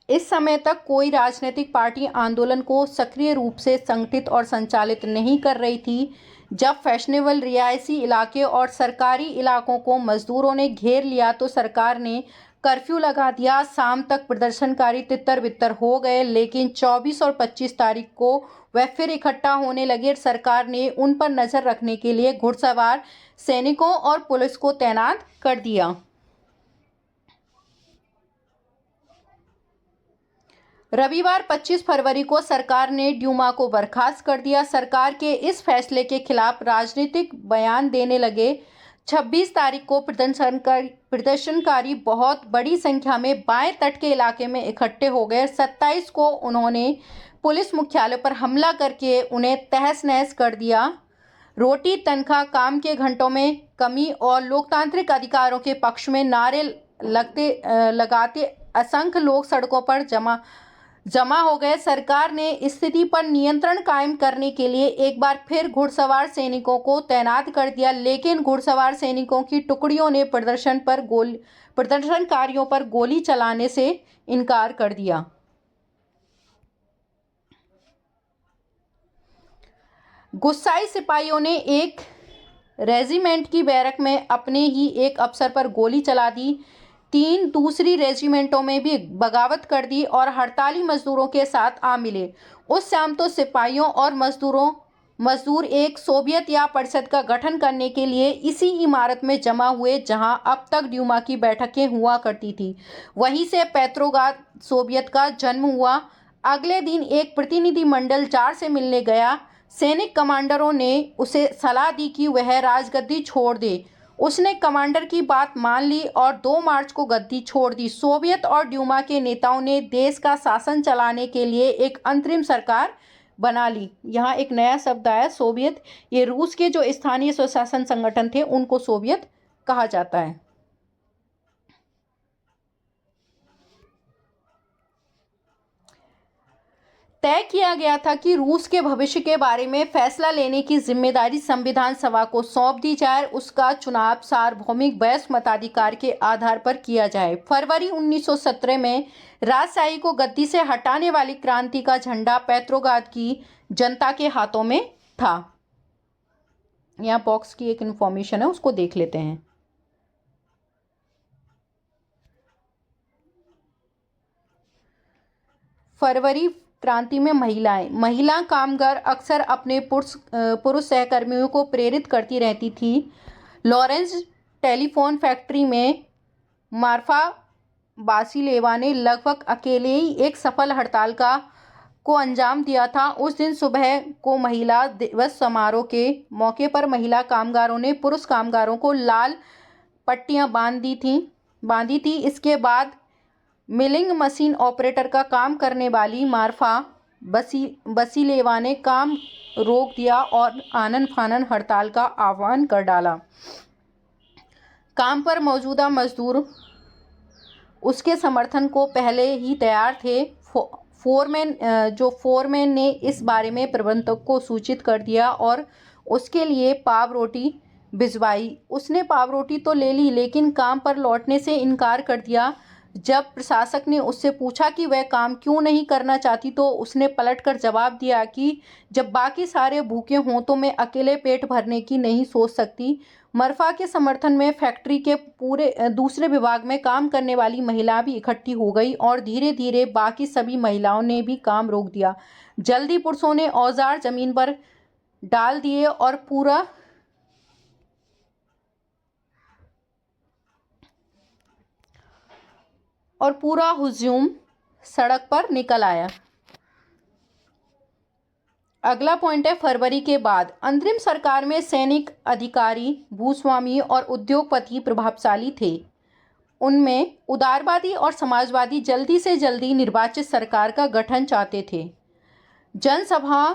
इस समय तक कोई राजनीतिक पार्टी आंदोलन को सक्रिय रूप से संगठित और संचालित नहीं कर रही थी। जब फैशनेबल रिहायशी इलाके और सरकारी इलाकों को मजदूरों ने घेर लिया तो सरकार ने कर्फ्यू लगा दिया। शाम तक प्रदर्शनकारी तितर-बितर हो गए, लेकिन 24 और 25 तारीख को वह फिर इकट्ठा होने लगे। सरकार ने उन पर नजर रखने के लिए घुड़सवार सैनिकों और पुलिस को तैनात कर दिया। रविवार 25 फरवरी को सरकार ने ड्यूमा को बर्खास्त कर दिया। सरकार के इस फैसले के खिलाफ राजनीतिक बयान देने लगे। 26 तारीख को प्रदर्शनकारी बहुत बड़ी संख्या में बाएं तट के इलाके में इकट्ठे हो गए। 27 को उन्होंने पुलिस मुख्यालय पर हमला करके उन्हें तहस-नहस कर दिया। रोटी, तनख्वाह, काम के घंटों में कमी और लोकतांत्रिक अधिकारों के पक्ष में नारे लगाते असंख्य लोग सड़कों पर जमा हो गए। सरकार ने स्थिति पर नियंत्रण कायम करने के लिए एक बार फिर घुड़सवार सैनिकों को तैनात कर दिया, लेकिन घुड़सवार सैनिकों की टुकड़ियों ने प्रदर्शनकारियों पर गोली चलाने से इनकार कर दिया। गुस्साए सिपाहियों ने एक रेजिमेंट की बैरक में अपने ही एक अफसर पर गोली चला दी। 3 दूसरी रेजिमेंटों में भी बगावत कर दी और हड़ताली मजदूरों के साथ आ मिले। उस शाम तो सिपाहियों और मजदूर एक सोवियत या परिषद का गठन करने के लिए इसी इमारत में जमा हुए जहां अब तक ड्यूमा की बैठकें हुआ करती थी। वहीं से पेट्रोग्राद सोवियत का जन्म हुआ। अगले दिन एक प्रतिनिधिमंडल जार से मिलने गया। सैनिक कमांडरों ने उसे सलाह दी कि वह राजगद्दी छोड़ दे। उसने कमांडर की बात मान ली और 2 मार्च को गद्दी छोड़ दी। सोवियत और ड्यूमा के नेताओं ने देश का शासन चलाने के लिए एक अंतरिम सरकार बना ली। यहाँ एक नया शब्द आया, सोवियत। ये रूस के जो स्थानीय स्वशासन संगठन थे उनको सोवियत कहा जाता है। तय किया गया था कि रूस के भविष्य के बारे में फैसला लेने की जिम्मेदारी संविधान सभा को सौंप दी जाए। उसका चुनाव सार्वभौमिक वयस्क मताधिकार के आधार पर किया जाए। फरवरी 1917 में राजशाही को गद्दी से हटाने वाली क्रांति का झंडा पेट्रोग्राद की जनता के हाथों में था। यहाँ बॉक्स की एक इंफॉर्मेशन है, उसको देख लेते हैं। फरवरी क्रांति में महिला कामगार अक्सर अपने पुरुष सहकर्मियों को प्रेरित करती रहती थी। लॉरेंस टेलीफोन फैक्ट्री में मार्फा बासिलेवा ने लगभग अकेले ही एक सफल हड़ताल को अंजाम दिया था। उस दिन सुबह को महिला दिवस समारोह के मौके पर महिला कामगारों ने पुरुष कामगारों को लाल पट्टियां बांधी थी। इसके बाद मिलिंग मशीन ऑपरेटर का काम करने वाली मार्फा बसीलेवा ने काम रोक दिया और आनन फानन हड़ताल का आह्वान कर डाला। काम पर मौजूदा मजदूर उसके समर्थन को पहले ही तैयार थे। फोरमैन ने इस बारे में प्रबंधक को सूचित कर दिया और उसके लिए पाव रोटी भिजवाई। उसने पाव रोटी तो ले ली, लेकिन काम पर लौटने से इनकार कर दिया। जब प्रशासक ने उससे पूछा कि वह काम क्यों नहीं करना चाहती, तो उसने पलटकर जवाब दिया कि जब बाकी सारे भूखे हों तो मैं अकेले पेट भरने की नहीं सोच सकती। मरफा के समर्थन में फैक्ट्री के पूरे दूसरे विभाग में काम करने वाली महिला भी इकट्ठी हो गई और धीरे धीरे बाकी सभी महिलाओं ने भी काम रोक दिया। जल्दी पुरुषों ने औजार जमीन पर डाल दिए और पूरा हुजूम सड़क पर निकल आया। अगला पॉइंट है फरवरी के बाद। अंतरिम सरकार में सैनिक अधिकारी, भूस्वामी और उद्योगपति प्रभावशाली थे। उनमें उदारवादी और समाजवादी जल्दी से जल्दी निर्वाचित सरकार का गठन चाहते थे। जनसभा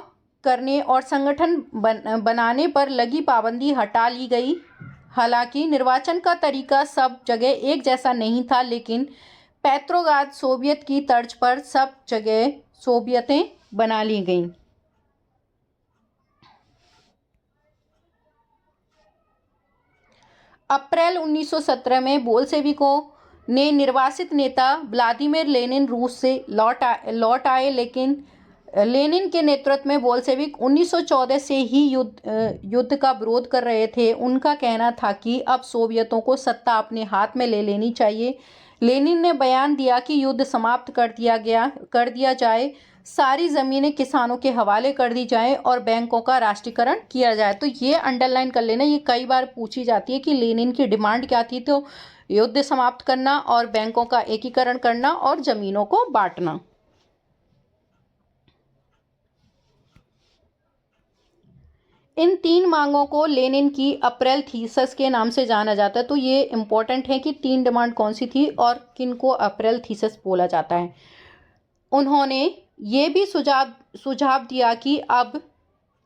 करने और संगठन बनाने पर लगी पाबंदी हटा ली गई। हालांकि निर्वाचन का तरीका सब जगह एक जैसा नहीं था, लेकिन पेट्रोग्राद सोवियत की तर्ज पर सब जगह सोवियतें बना ली गईं। अप्रैल 1917 में बोल्शेविकों ने निर्वासित नेता व्लादिमीर लेनिन रूस से लौट आए, लेकिन लेनिन के नेतृत्व में बोल्शेविक 1914 से ही युद्ध का विरोध कर रहे थे। उनका कहना था कि अब सोवियतों को सत्ता अपने हाथ में ले लेनी चाहिए। लेनिन ने बयान दिया कि युद्ध समाप्त कर दिया जाए, सारी ज़मीनें किसानों के हवाले कर दी जाएं और बैंकों का राष्ट्रीयकरण किया जाए। तो ये अंडरलाइन कर लेना, ये कई बार पूछी जाती है कि लेनिन की डिमांड क्या थी। तो युद्ध समाप्त करना और बैंकों का एकीकरण करना और ज़मीनों को बांटना। इन 3 मांगों को लेनिन की अप्रैल थीसिस के नाम से जाना जाता है। तो ये इम्पोर्टेंट है कि 3 डिमांड कौन सी थी और किनको अप्रैल थीसिस बोला जाता है। उन्होंने ये भी सुझाव दिया कि अब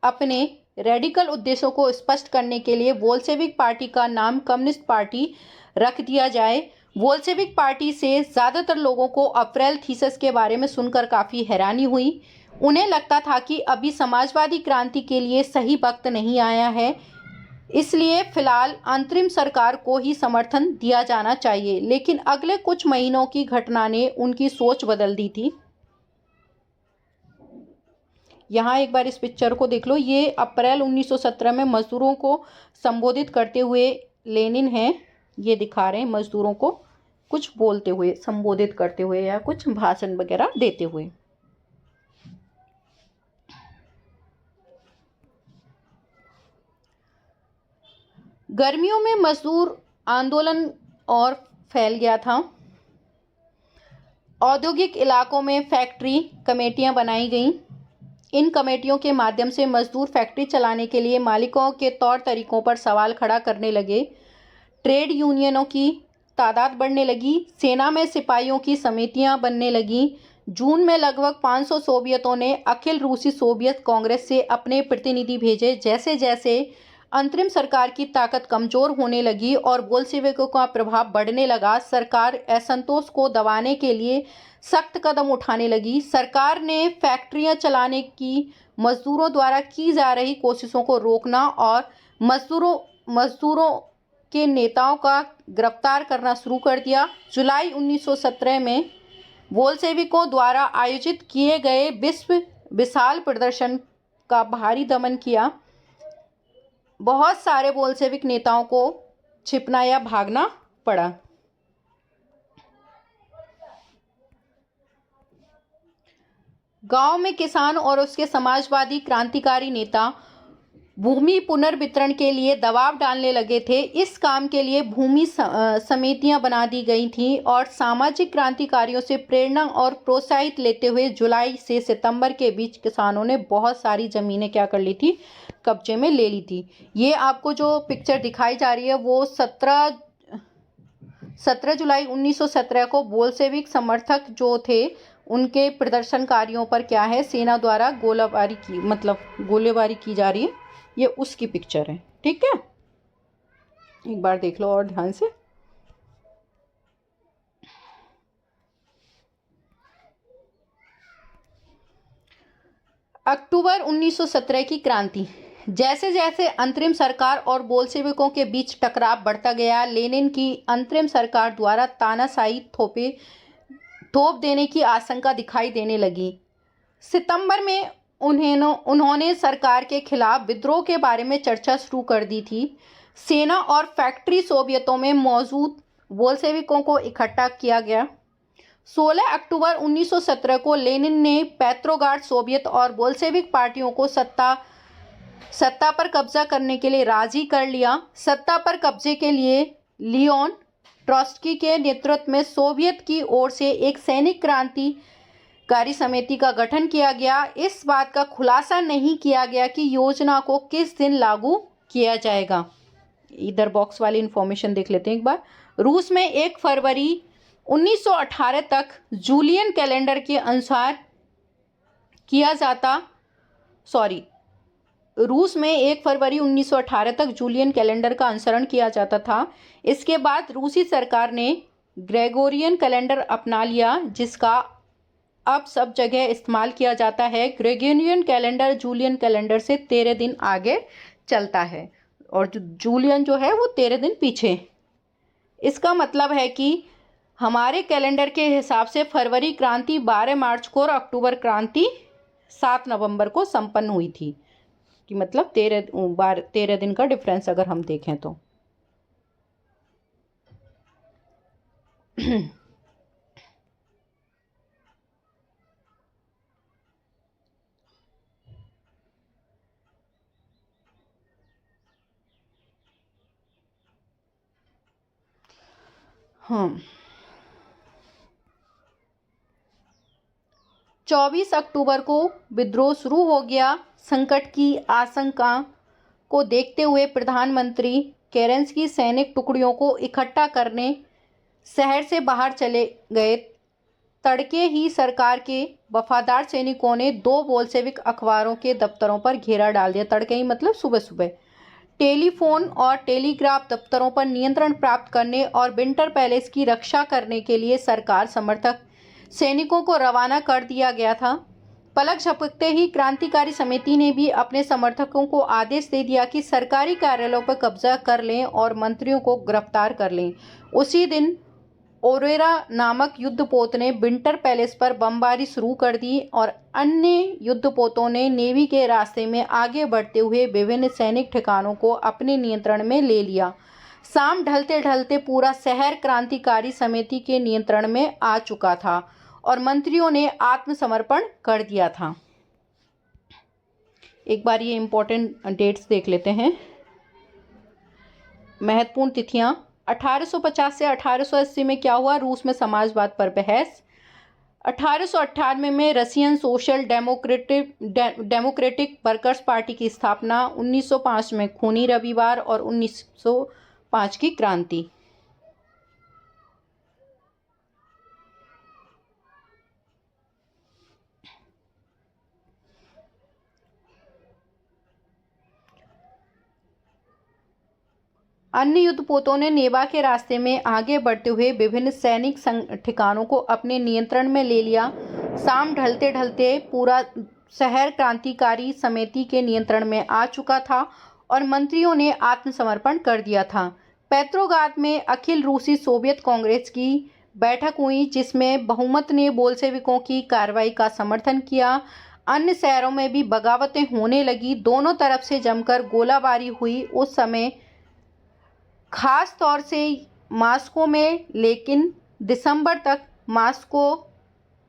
अपने रेडिकल उद्देश्यों को स्पष्ट करने के लिए बोल्शेविक पार्टी का नाम कम्युनिस्ट पार्टी रख दिया जाए। बोल्शेविक पार्टी से ज़्यादातर लोगों को अप्रैल थीसिस के बारे में सुनकर काफ़ी हैरानी हुई। उन्हें लगता था कि अभी समाजवादी क्रांति के लिए सही वक्त नहीं आया है, इसलिए फिलहाल अंतरिम सरकार को ही समर्थन दिया जाना चाहिए। लेकिन अगले कुछ महीनों की घटना ने उनकी सोच बदल दी थी। यहाँ एक बार इस पिक्चर को देख लो। ये अप्रैल 1917 में मजदूरों को संबोधित करते हुए लेनिन हैं। ये दिखा रहे हैं मजदूरों को कुछ बोलते हुए, संबोधित करते हुए या कुछ भाषण वगैरह देते हुए। गर्मियों में मजदूर आंदोलन और फैल गया था। औद्योगिक इलाकों में फैक्ट्री कमेटियां बनाई गईं। इन कमेटियों के माध्यम से मजदूर फैक्ट्री चलाने के लिए मालिकों के तौर तरीकों पर सवाल खड़ा करने लगे। ट्रेड यूनियनों की तादाद बढ़ने लगी। सेना में सिपाहियों की समितियां बनने लगीं। जून में लगभग 500 सोवियतों ने अखिल रूसी सोवियत कांग्रेस से अपने प्रतिनिधि भेजे। जैसे जैसे अंतरिम सरकार की ताकत कमजोर होने लगी और बोल्शेविकों का प्रभाव बढ़ने लगा, सरकार असंतोष को दबाने के लिए सख्त कदम उठाने लगी। सरकार ने फैक्ट्रियां चलाने की मजदूरों द्वारा की जा रही कोशिशों को रोकना और मजदूरों के नेताओं का गिरफ्तार करना शुरू कर दिया। जुलाई 1917 में बोल्शेविकों द्वारा आयोजित किए गए विशाल प्रदर्शन का भारी दमन किया। बहुत सारे बोल्शेविक नेताओं को छिपना या भागना पड़ा। गांव में किसान और उसके समाजवादी क्रांतिकारी नेता भूमि पुनर्वितरण के लिए दबाव डालने लगे थे। इस काम के लिए भूमि समितियां बना दी गई थीं और सामाजिक क्रांतिकारियों से प्रेरणा और प्रोत्साहित लेते हुए जुलाई से सितंबर के बीच किसानों ने बहुत सारी ज़मीनें क्या कर ली थी, कब्जे में ले ली थी। ये आपको जो पिक्चर दिखाई जा रही है वो 17 जुलाई 1917 को बोल्शेविक समर्थक जो थे उनके प्रदर्शनकारियों पर क्या है, सेना द्वारा गोलीबारी की जा रही है। ये उसकी पिक्चर है, ठीक है, एक बार देख लो और ध्यान से। अक्टूबर 1917 की क्रांति। जैसे जैसे अंतरिम सरकार और बोल्शेविकों के बीच टकराव बढ़ता गया, लेनिन की अंतरिम सरकार द्वारा तानाशाही थोप देने की आशंका दिखाई देने लगी। सितंबर में उन्होंने सरकार के खिलाफ विद्रोह के बारे में चर्चा शुरू कर दी थी। सेना और फैक्ट्री सोवियतों में मौजूद बोल्शेविकों को इकट्ठा किया गया। 16 अक्टूबर 1917 को लेनिन ने पेट्रोग्राड सोवियत और बोल्शेविक पार्टियों को सत्ता पर कब्जा करने के लिए राजी कर लिया। सत्ता पर कब्जे के लिए लियोन ट्रॉट्स्की के नेतृत्व में सोवियत की ओर से एक सैनिक क्रांतिकारी समिति का गठन किया गया। इस बात का खुलासा नहीं किया गया कि योजना को किस दिन लागू किया जाएगा। इधर बॉक्स वाली इंफॉर्मेशन देख लेते हैं एक बार। रूस में 1 फरवरी 1918 तक जूलियन कैलेंडर के अनुसार रूस में 1 फरवरी 1918 तक जूलियन कैलेंडर का अनुसरण किया जाता था। इसके बाद रूसी सरकार ने ग्रेगोरियन कैलेंडर अपना लिया, जिसका अब सब जगह इस्तेमाल किया जाता है। ग्रेगोरियन कैलेंडर जूलियन कैलेंडर से 13 दिन आगे चलता है और जूलियन जो है वो 13 दिन पीछे। इसका मतलब है कि हमारे कैलेंडर के हिसाब से फरवरी क्रांति 12 मार्च को और अक्टूबर क्रांति 7 नवंबर को संपन्न हुई थी, कि मतलब 13 दिन का डिफरेंस अगर हम देखें तो। हाँ, 24 अक्टूबर को विद्रोह शुरू हो गया। संकट की आशंका को देखते हुए प्रधानमंत्री केरेंस्की सैनिक टुकड़ियों को इकट्ठा करने शहर से बाहर चले गए। तड़के ही सरकार के वफादार सैनिकों ने 2 बोल्शेविक अखबारों के दफ्तरों पर घेरा डाल दिया। तड़के ही मतलब सुबह सुबह। टेलीफोन और टेलीग्राफ दफ्तरों पर नियंत्रण प्राप्त करने और विंटर पैलेस की रक्षा करने के लिए सरकार समर्थक सैनिकों को रवाना कर दिया गया था। पलक झपकते ही क्रांतिकारी समिति ने भी अपने समर्थकों को आदेश दे दिया कि सरकारी कार्यालयों पर कब्जा कर लें और मंत्रियों को गिरफ्तार कर लें। उसी दिन ओरेरा नामक युद्धपोत ने विंटर पैलेस पर बमबारी शुरू कर दी और अन्य युद्धपोतों ने नेवी के रास्ते में आगे बढ़ते हुए विभिन्न सैनिक ठिकानों को अपने नियंत्रण में ले लिया। शाम ढलते ढलते पूरा शहर क्रांतिकारी समिति के नियंत्रण में आ चुका था और मंत्रियों ने आत्मसमर्पण कर दिया था। एक बार ये इम्पोर्टेंट डेट्स देख लेते हैं, महत्वपूर्ण तिथियां। 1850 से 1880 में क्या हुआ, रूस में समाजवाद पर बहस। 1898 में Russian social democratic workers party की स्थापना। 1905 में खूनी रविवार और 1905 की क्रांति। अन्य युद्धपोतों ने नेवा के रास्ते में आगे बढ़ते हुए विभिन्न सैनिक ठिकानों को अपने नियंत्रण में ले लिया। शाम ढलते ढलते पूरा शहर क्रांतिकारी समिति के नियंत्रण में आ चुका था और मंत्रियों ने आत्मसमर्पण कर दिया था। पेट्रोग्राद में अखिल रूसी सोवियत कांग्रेस की बैठक हुई, जिसमें बहुमत ने बोल्शेविकों की कार्रवाई का समर्थन किया। अन्य शहरों में भी बगावतें होने लगी। दोनों तरफ से जमकर गोलाबारी हुई उस समय, खास तौर से मॉस्को में, लेकिन दिसंबर तक मॉस्को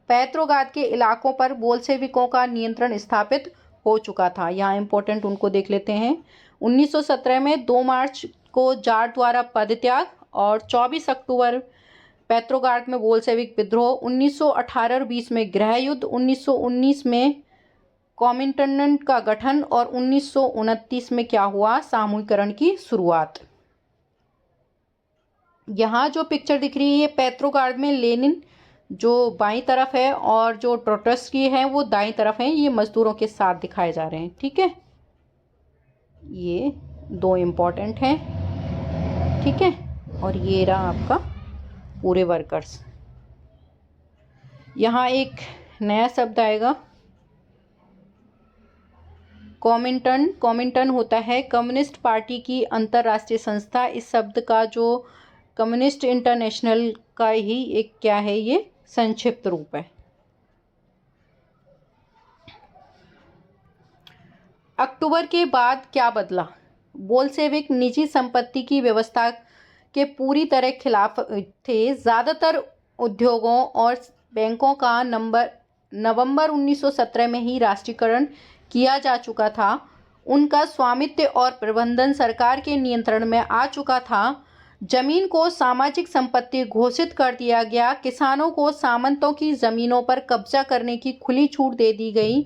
पेट्रोग्राद के इलाकों पर बोल्शेविकों का नियंत्रण स्थापित हो चुका था। यहाँ इम्पोर्टेंट उनको देख लेते हैं। 1917 में 2 मार्च को जार द्वारा पदत्याग और 24 अक्टूबर पेट्रोग्राड में बोल्शेविक विद्रोह। 1918 और 20 में गृह युद्ध। 1919 में कॉमिंटर्न का गठन और 1929 में क्या हुआ, सामूहिकरण की शुरुआत। यहाँ जो पिक्चर दिख रही है ये पेट्रोग्राड में लेनिन जो बाईं तरफ है और जो ट्रोट्स्की है वो दाईं तरफ है। ये मजदूरों के साथ दिखाए जा रहे हैं। ठीक है, ये 2 इम्पोर्टेंट हैं। ठीक है, और ये रहा आपका पूरे वर्कर्स। यहाँ एक नया शब्द आएगा कॉमिंटर्न। कॉमिंटर्न होता है कम्युनिस्ट पार्टी की अंतर्राष्ट्रीय संस्था। इस शब्द का जो कम्युनिस्ट इंटरनेशनल का ही एक क्या है, ये संक्षिप्त रूप है। अक्टूबर के बाद क्या बदला? बोल्शेविक निजी संपत्ति की व्यवस्था के पूरी तरह खिलाफ थे। ज़्यादातर उद्योगों और बैंकों का नवंबर 1917 में ही राष्ट्रीयकरण किया जा चुका था। उनका स्वामित्व और प्रबंधन सरकार के नियंत्रण में आ चुका था। जमीन को सामाजिक संपत्ति घोषित कर दिया गया। किसानों को सामंतों की जमीनों पर कब्जा करने की खुली छूट दे दी गई।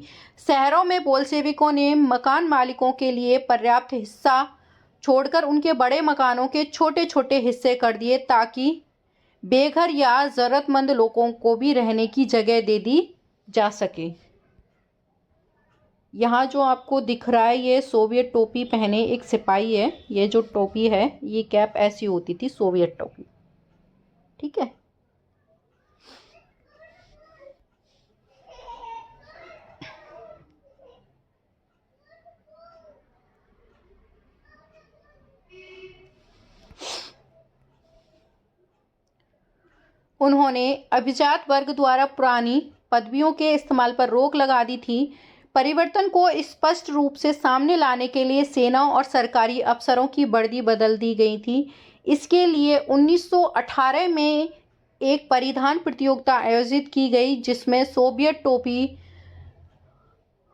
शहरों में बोल्शेविकों ने मकान मालिकों के लिए पर्याप्त हिस्सा छोड़कर उनके बड़े मकानों के छोटे छोटे हिस्से कर दिए ताकि बेघर या ज़रूरतमंद लोगों को भी रहने की जगह दे दी जा सके। यहाँ जो आपको दिख रहा है ये सोवियत टोपी पहने एक सिपाही है। ये जो टोपी है ये कैप ऐसी होती थी, सोवियत टोपी। ठीक है, उन्होंने अभिजात वर्ग द्वारा पुरानी पदवियों के इस्तेमाल पर रोक लगा दी थी। परिवर्तन को स्पष्ट रूप से सामने लाने के लिए सेना और सरकारी अफसरों की वर्दी बदल दी गई थी। इसके लिए 1918 में एक परिधान प्रतियोगिता आयोजित की गई जिसमें सोवियत टोपी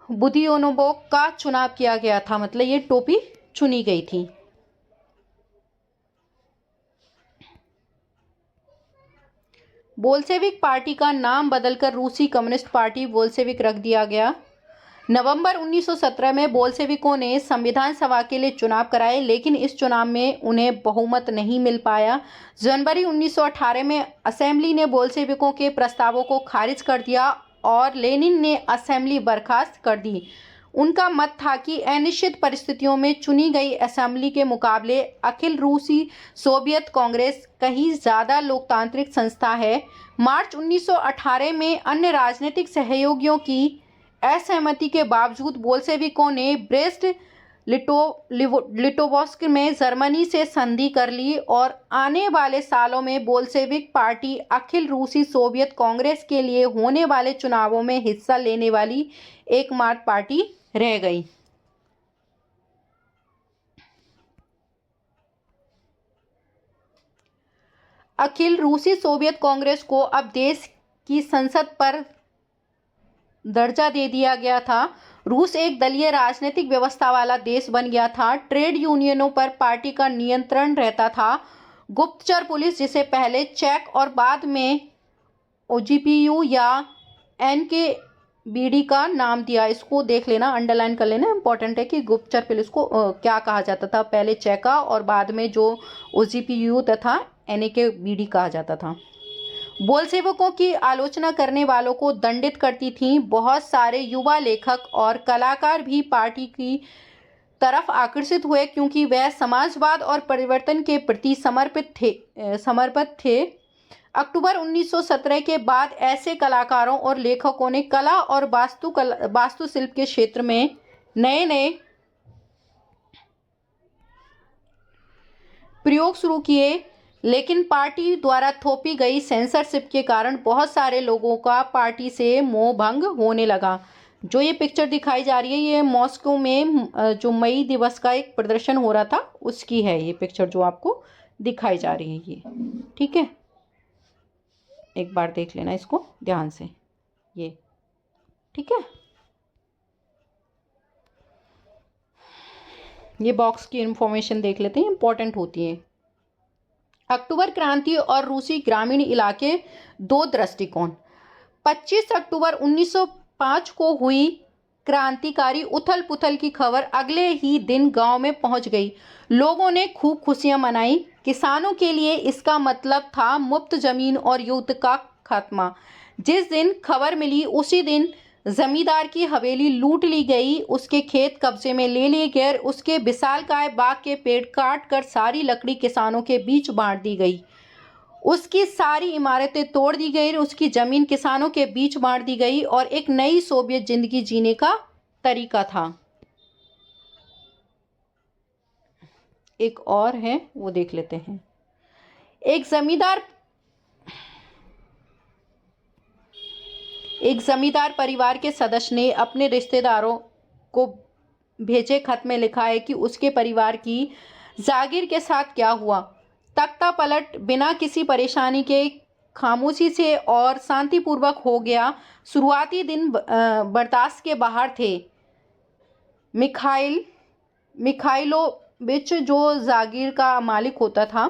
बुदियोनोव का चुनाव किया गया था। मतलब ये टोपी चुनी गई थी। बोल्शेविक पार्टी का नाम बदलकर रूसी कम्युनिस्ट पार्टी बोल्शेविक रख दिया गया। नवंबर 1917 में बोल्शेविकों ने संविधान सभा के लिए चुनाव कराए, लेकिन इस चुनाव में उन्हें बहुमत नहीं मिल पाया। जनवरी 1918 में असेंबली ने बोल्शेविकों के प्रस्तावों को खारिज कर दिया और लेनिन ने असेंबली बर्खास्त कर दी। उनका मत था कि अनिश्चित परिस्थितियों में चुनी गई असेंबली के मुकाबले अखिल रूसी सोवियत कांग्रेस कहीं ज़्यादा लोकतांत्रिक संस्था है। मार्च 1918 में अन्य राजनीतिक सहयोगियों की असहमति के बावजूद बोल्शेविकों ने ब्रेस्ट लिटोवस्क में जर्मनी से संधि कर ली और आने वाले सालों में बोल्शेविक पार्टी अखिल रूसी सोवियत कांग्रेस के लिए होने वाले चुनावों में हिस्सा लेने वाली एकमात्र पार्टी रह गई। अखिल रूसी सोवियत कांग्रेस को अब देश की संसद पर दर्जा दे दिया गया था। रूस एक दलीय राजनीतिक व्यवस्था वाला देश बन गया था। ट्रेड यूनियनों पर पार्टी का नियंत्रण रहता था। गुप्तचर पुलिस, जिसे पहले चेक और बाद में ओजीपीयू या एनकेवीडी का नाम दिया, इसको देख लेना, अंडरलाइन कर लेना, इंपॉर्टेंट है कि गुप्तचर पुलिस को क्या कहा जाता था। पहले चेका और बाद में जो ओजीपीयू तथा एनकेवीडी कहा जाता था। बोल्शेविकों की आलोचना करने वालों को दंडित करती थीं। बहुत सारे युवा लेखक और कलाकार भी पार्टी की तरफ आकर्षित हुए क्योंकि वह समाजवाद और परिवर्तन के प्रति समर्पित थे। अक्टूबर 1917 के बाद ऐसे कलाकारों और लेखकों ने कला और वास्तुशिल्प के क्षेत्र में नए नए प्रयोग शुरू किए, लेकिन पार्टी द्वारा थोपी गई सेंसरशिप के कारण बहुत सारे लोगों का पार्टी से मोह भंग होने लगा। जो ये पिक्चर दिखाई जा रही है ये मॉस्को में जो मई दिवस का एक प्रदर्शन हो रहा था उसकी है ये पिक्चर जो आपको दिखाई जा रही है ये। ठीक है, एक बार देख लेना इसको ध्यान से ये। ठीक है, ये बॉक्स की इंफॉर्मेशन देख लेते हैं, इंपॉर्टेंट होती है। अक्टूबर क्रांति और रूसी ग्रामीण इलाके, दो दृष्टिकोण। 25 अक्टूबर 1905 को हुई क्रांतिकारी उथल पुथल की खबर अगले ही दिन गांव में पहुंच गई। लोगों ने खूब खुशियां मनाई। किसानों के लिए इसका मतलब था मुफ्त जमीन और युद्ध का खात्मा। जिस दिन खबर मिली उसी दिन जमींदार की हवेली लूट ली गई, उसके खेत कब्जे में ले लिए गए, उसके विशालकाय बाग के पेड़ काट कर सारी लकड़ी किसानों के बीच बांट दी गई, उसकी सारी इमारतें तोड़ दी गई, उसकी जमीन किसानों के बीच बांट दी गई और एक नई सोवियत जिंदगी जीने का तरीका था। एक और है, वो देख लेते हैं। एक जमींदार परिवार के सदस्य ने अपने रिश्तेदारों को भेजे खत में लिखा है कि उसके परिवार की जागीर के साथ क्या हुआ। तख्ता पलट बिना किसी परेशानी के खामोशी से और शांतिपूर्वक हो गया। शुरुआती दिन बर्दाश्त के बाहर थे। मिखाइलोविच, जो जागीर का मालिक होता था,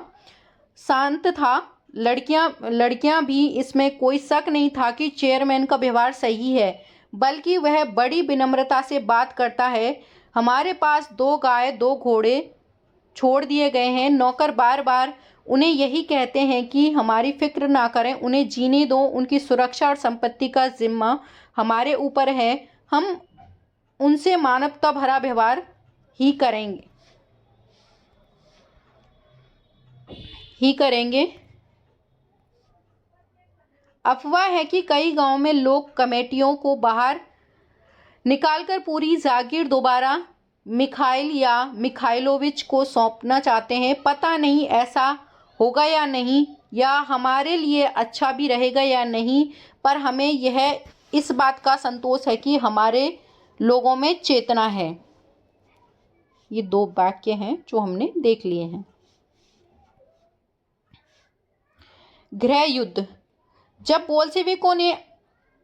शांत था। लड़कियां भी, इसमें कोई शक नहीं था कि चेयरमैन का व्यवहार सही है, बल्कि वह बड़ी विनम्रता से बात करता है। हमारे पास 2 गाय 2 घोड़े छोड़ दिए गए हैं। नौकर बार बार उन्हें यही कहते हैं कि हमारी फिक्र ना करें, उन्हें जीने दो, उनकी सुरक्षा और संपत्ति का जिम्मा हमारे ऊपर है। हम उनसे मानवता भरा व्यवहार ही करेंगे। अफवाह है कि कई गांवों में लोग कमेटियों को बाहर निकालकर पूरी जागीर दोबारा मिखाइल या मिखाइलोविच को सौंपना चाहते हैं। पता नहीं ऐसा होगा या नहीं, या हमारे लिए अच्छा भी रहेगा या नहीं, पर हमें यह इस बात का संतोष है कि हमारे लोगों में चेतना है। ये 2 वाक्य हैं जो हमने देख लिए हैं। गृह युद्ध। जब बोल्शेविकों ने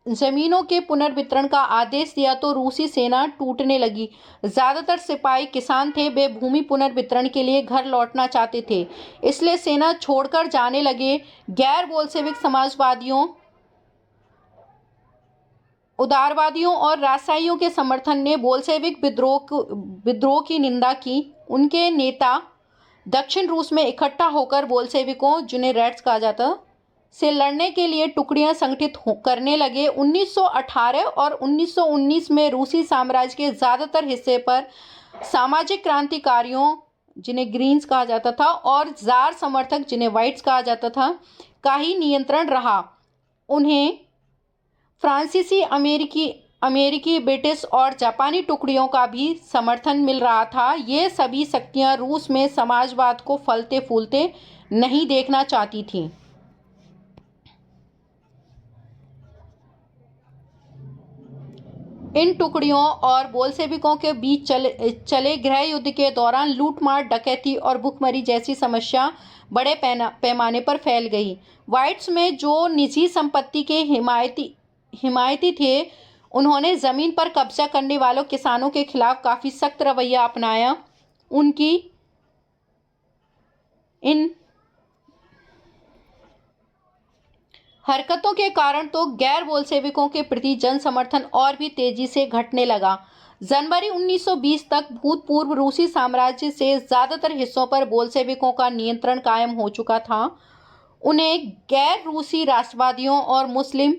जमीनों के पुनर्वितरण का आदेश दिया तो रूसी सेना टूटने लगी। ज्यादातर सिपाही किसान थे, वे भूमि पुनर्वितरण के लिए घर लौटना चाहते थे, इसलिए सेना छोड़कर जाने लगे। गैर बोल्शेविक समाजवादियों, उदारवादियों और राजशाहियों के समर्थन ने बोल्शेविक विद्रोह की निंदा की। उनके नेता दक्षिण रूस में इकट्ठा होकर बोल्शेविकों, जिन्हें रेड्स कहा जाता, से लड़ने के लिए टुकड़ियां संगठित करने लगे। 1918 और 1919 में रूसी साम्राज्य के ज़्यादातर हिस्से पर सामाजिक क्रांतिकारियों, जिन्हें ग्रीन्स कहा जाता था, और जार समर्थक, जिन्हें व्हाइट्स कहा जाता था, का ही नियंत्रण रहा। उन्हें फ्रांसीसी, अमेरिकी, ब्रिटिश और जापानी टुकड़ियों का भी समर्थन मिल रहा था। ये सभी शक्तियां रूस में समाजवाद को फलते फूलते नहीं देखना चाहती थीं। इन टुकड़ियों और बोल्शेविकों के बीच चले गृह युद्ध के दौरान लूटमार, डकैती और भुखमरी जैसी समस्या बड़े पैमाने पर फैल गई। व्हाइट्स में, जो निजी संपत्ति के हिमायती थे, उन्होंने जमीन पर कब्जा करने वालों किसानों के खिलाफ काफी सख्त रवैया अपनाया। उनकी इन हरकतों के कारण तो गैर बोल्शेविकों के प्रति जन समर्थन और भी तेजी से घटने लगा। जनवरी 1920 तक भूतपूर्व रूसी साम्राज्य से ज्यादातर हिस्सों पर बोल्शेविकों का नियंत्रण कायम हो चुका था। उन्हें गैर रूसी राष्ट्रवादियों और मुस्लिम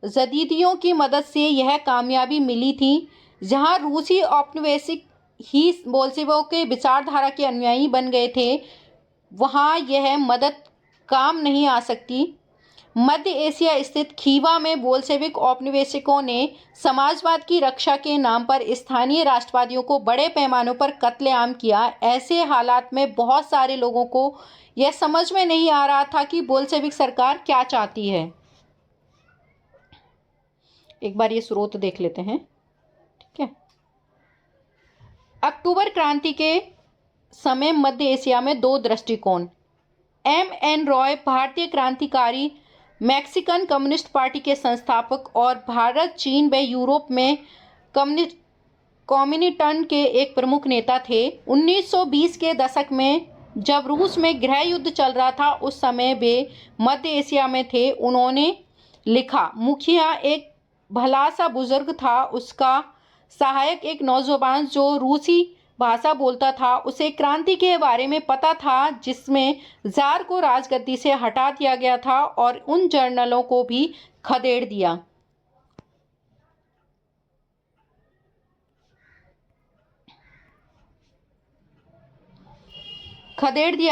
जदीदियों की मदद से यह कामयाबी मिली थी। जहां रूसी औपनिवेशिक ही बोल्शेविकों के विचारधारा के अनुयायी बन गए थे, वहां यह मदद काम नहीं आ सकती। मध्य एशिया स्थित खीवा में बोल्शेविक औपनिवेशिकों ने समाजवाद की रक्षा के नाम पर स्थानीय राष्ट्रवादियों को बड़े पैमाने पर कत्लेआम किया। ऐसे हालात में बहुत सारे लोगों को यह समझ में नहीं आ रहा था कि बोल्शेविक सरकार क्या चाहती है। एक बार ये स्रोत देख लेते हैं, ठीक है। अक्टूबर क्रांति के समय मध्य एशिया में 2 दृष्टिकोण। M.N. रॉय, भारतीय क्रांतिकारी, मैक्सिकन कम्युनिस्ट पार्टी के संस्थापक, और भारत, चीन व यूरोप में कॉमिनिटन के एक प्रमुख नेता थे। 1920 के दशक में जब रूस में गृह युद्ध चल रहा था, उस समय वे मध्य एशिया में थे। उन्होंने लिखा, मुखिया एक भला सा बुजुर्ग था, उसका सहायक एक नौजवान जो रूसी भाषा बोलता था। उसे क्रांति के बारे में पता था जिसमें जार को राजगद्दी से हटा दिया गया था और उन जर्नलों को भी खदेड़ दिया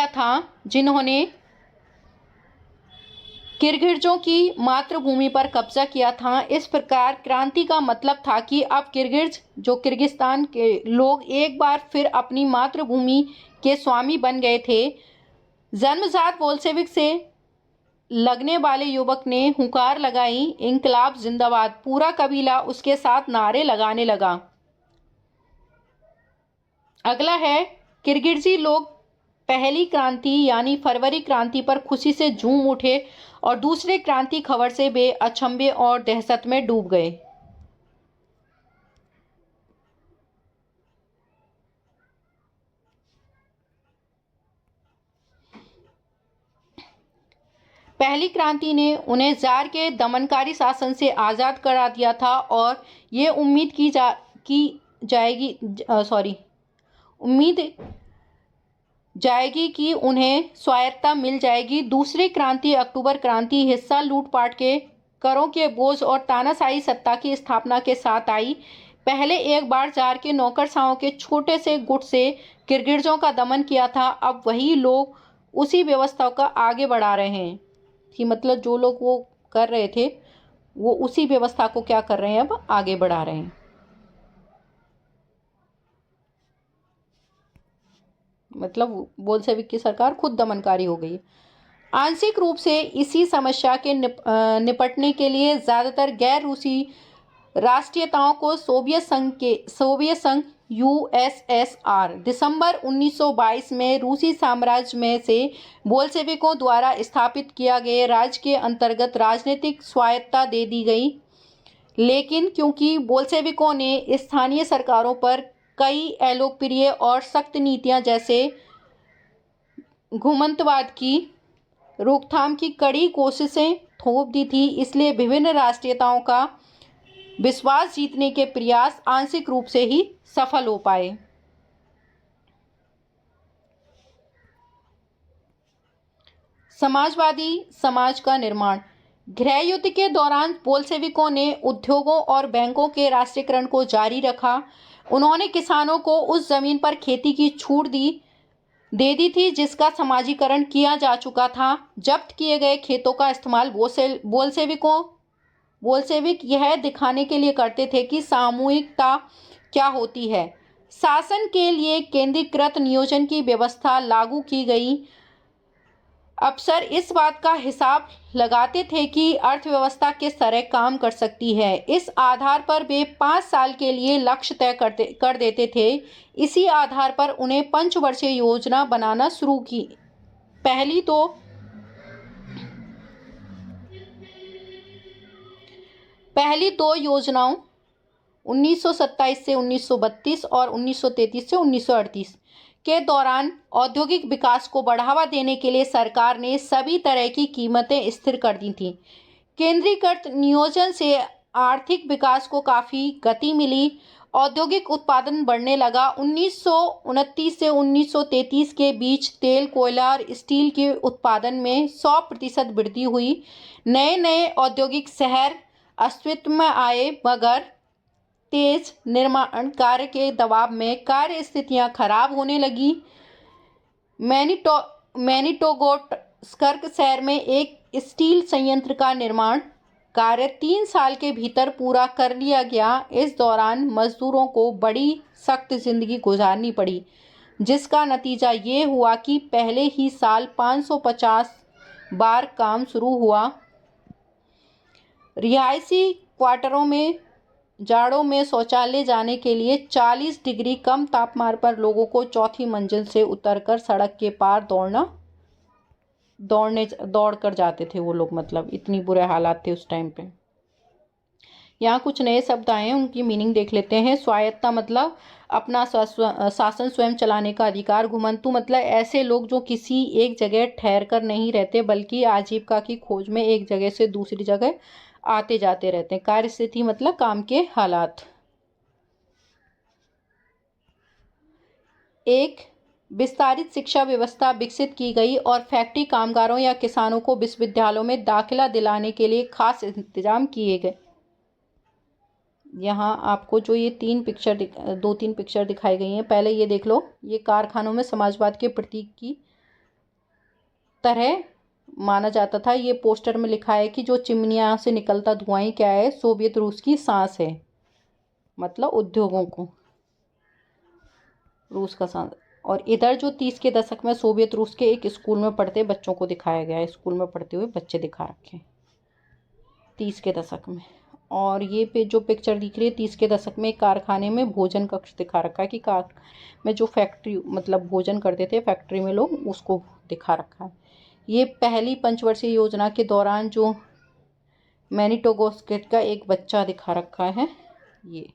था जिन्होंने किर्गिजों की मातृभूमि पर कब्जा किया था। इस प्रकार क्रांति का मतलब था कि अब किर्गिज जो किर्गिस्तान के लोग एक बार फिर अपनी मातृभूमि के स्वामी बन गए थे। जन्मजात बोल्शेविक से लगने वाले युवक ने हुंकार लगाई, इंकलाब जिंदाबाद। पूरा कबीला उसके साथ नारे लगाने लगा। अगला है, किर्गिजी लोग पहली क्रांति यानी फरवरी क्रांति पर खुशी से झूम उठे और दूसरे क्रांति खबर से वे अचंभे और दहशत में डूब गए। पहली क्रांति ने उन्हें जार के दमनकारी शासन से आज़ाद करा दिया था और ये उम्मीद जाएगी कि उन्हें स्वायत्तता मिल जाएगी। दूसरी क्रांति अक्टूबर क्रांति हिस्सा लूटपाट के करों के बोझ और तानाशाही सत्ता की स्थापना के साथ आई। पहले एक बार जार के नौकरशाहों के छोटे से गुट से किर्गिजों का दमन किया था, अब वही लोग उसी व्यवस्था का आगे बढ़ा रहे हैं कि मतलब जो लोग वो कर रहे थे वो उसी व्यवस्था को क्या कर रहे हैं, अब आगे बढ़ा रहे हैं। मतलब बोल्शेविक की सरकार खुद दमनकारी हो गई। आंशिक रूप से इसी समस्या के निपटने के लिए ज़्यादातर गैर रूसी राष्ट्रीयताओं को सोवियत संघ यूएसएसआर दिसंबर 1922 में रूसी साम्राज्य में से बोल्शेविकों द्वारा स्थापित किया गए राज्य के अंतर्गत राजनीतिक स्वायत्तता दे दी गई। लेकिन क्योंकि बोल्शेविकों ने स्थानीय सरकारों पर कई अलोकप्रिय और सख्त नीतियां जैसे घुमंतवाद की रोकथाम की कड़ी कोशिशें थोप दी थी, इसलिए विभिन्न राष्ट्रीयताओं का विश्वास जीतने के प्रयास आंशिक रूप से ही सफल हो पाए। समाजवादी समाज का निर्माण। गृह युद्ध के दौरान बोल्शेविकों ने उद्योगों और बैंकों के राष्ट्रीयकरण को जारी रखा। उन्होंने किसानों को उस जमीन पर खेती की छूट दे दी थी जिसका समाजीकरण किया जा चुका था। जब्त किए गए खेतों का इस्तेमाल बोल्शेविक यह दिखाने के लिए करते थे कि सामूहिकता क्या होती है। शासन के लिए केंद्रीकृत नियोजन की व्यवस्था लागू की गई। अफसर इस बात का हिसाब लगाते थे कि अर्थव्यवस्था किस तरह काम कर सकती है। इस आधार पर वे 5 साल के लिए लक्ष्य तय कर देते थे। इसी आधार पर उन्हें पंचवर्षीय योजना बनाना शुरू की। पहली दो योजनाओं 1927 से 1932 और 1933 से 1938 के दौरान औद्योगिक विकास को बढ़ावा देने के लिए सरकार ने सभी तरह की कीमतें स्थिर कर दी थीं। केंद्रीकृत नियोजन से आर्थिक विकास को काफ़ी गति मिली। औद्योगिक उत्पादन बढ़ने लगा। 1929 से 1933 के बीच तेल, कोयला और स्टील के उत्पादन में 100% वृद्धि हुई। नए नए औद्योगिक शहर अस्तित्व में आए, मगर तेज निर्माण कार्य के दबाव में कार्य स्थितियां खराब होने लगी। मैनिटोगोटस्कर्क शहर में एक स्टील संयंत्र का निर्माण कार्य 3 साल के भीतर पूरा कर लिया गया। इस दौरान मजदूरों को बड़ी सख्त जिंदगी गुजारनी पड़ी, जिसका नतीजा ये हुआ कि पहले ही साल 550 बार काम शुरू हुआ। रिहायशी क्वार्टरों में जाड़ों में शौचालय जाने के लिए 40 डिग्री कम तापमान पर लोगों को चौथी मंजिल से उतरकर सड़क के पार दौड़ कर जाते थे वो लोग। मतलब इतनी बुरे हालात थे उस टाइम पे। यहाँ कुछ नए शब्द आए हैं, उनकी मीनिंग देख लेते हैं। स्वायत्ता मतलब अपना शासन स्वयं चलाने का अधिकार। घुमंतु मतलब ऐसे लोग जो किसी एक जगह ठहर कर नहीं रहते बल्कि आजीविका की खोज में एक जगह से दूसरी जगह आते जाते रहते हैं। कार्यस्थिति मतलब काम के हालात। एक विस्तारित शिक्षा व्यवस्था विकसित की गई और फैक्ट्री कामगारों या किसानों को विश्वविद्यालयों में दाखिला दिलाने के लिए खास इंतजाम किए गए। यहाँ आपको जो ये दो तीन पिक्चर दिखाई गई हैं, पहले ये देख लो। ये कारखानों में समाजवाद के प्रतीक की तरह माना जाता था। ये पोस्टर में लिखा है कि जो चिमनियाँ से निकलता धुआं क्या है, सोवियत रूस की सांस है, मतलब उद्योगों को रूस का सांस। और इधर जो 30 के दशक में सोवियत रूस के एक स्कूल में पढ़ते बच्चों को दिखाया गया है। स्कूल में पढ़ते हुए बच्चे दिखा रखे 30 के दशक में। और ये पे जो पिक्चर दिख रही है 30 के दशक में एक कारखाने में भोजन कक्ष दिखा रखा है कि कार में जो फैक्ट्री मतलब भोजन करते थे फैक्ट्री में लोग, उसको दिखा रखा है। ये पहली पंचवर्षीय योजना के दौरान जो मैनिटोगोस्केट का एक बच्चा दिखा रखा है ये,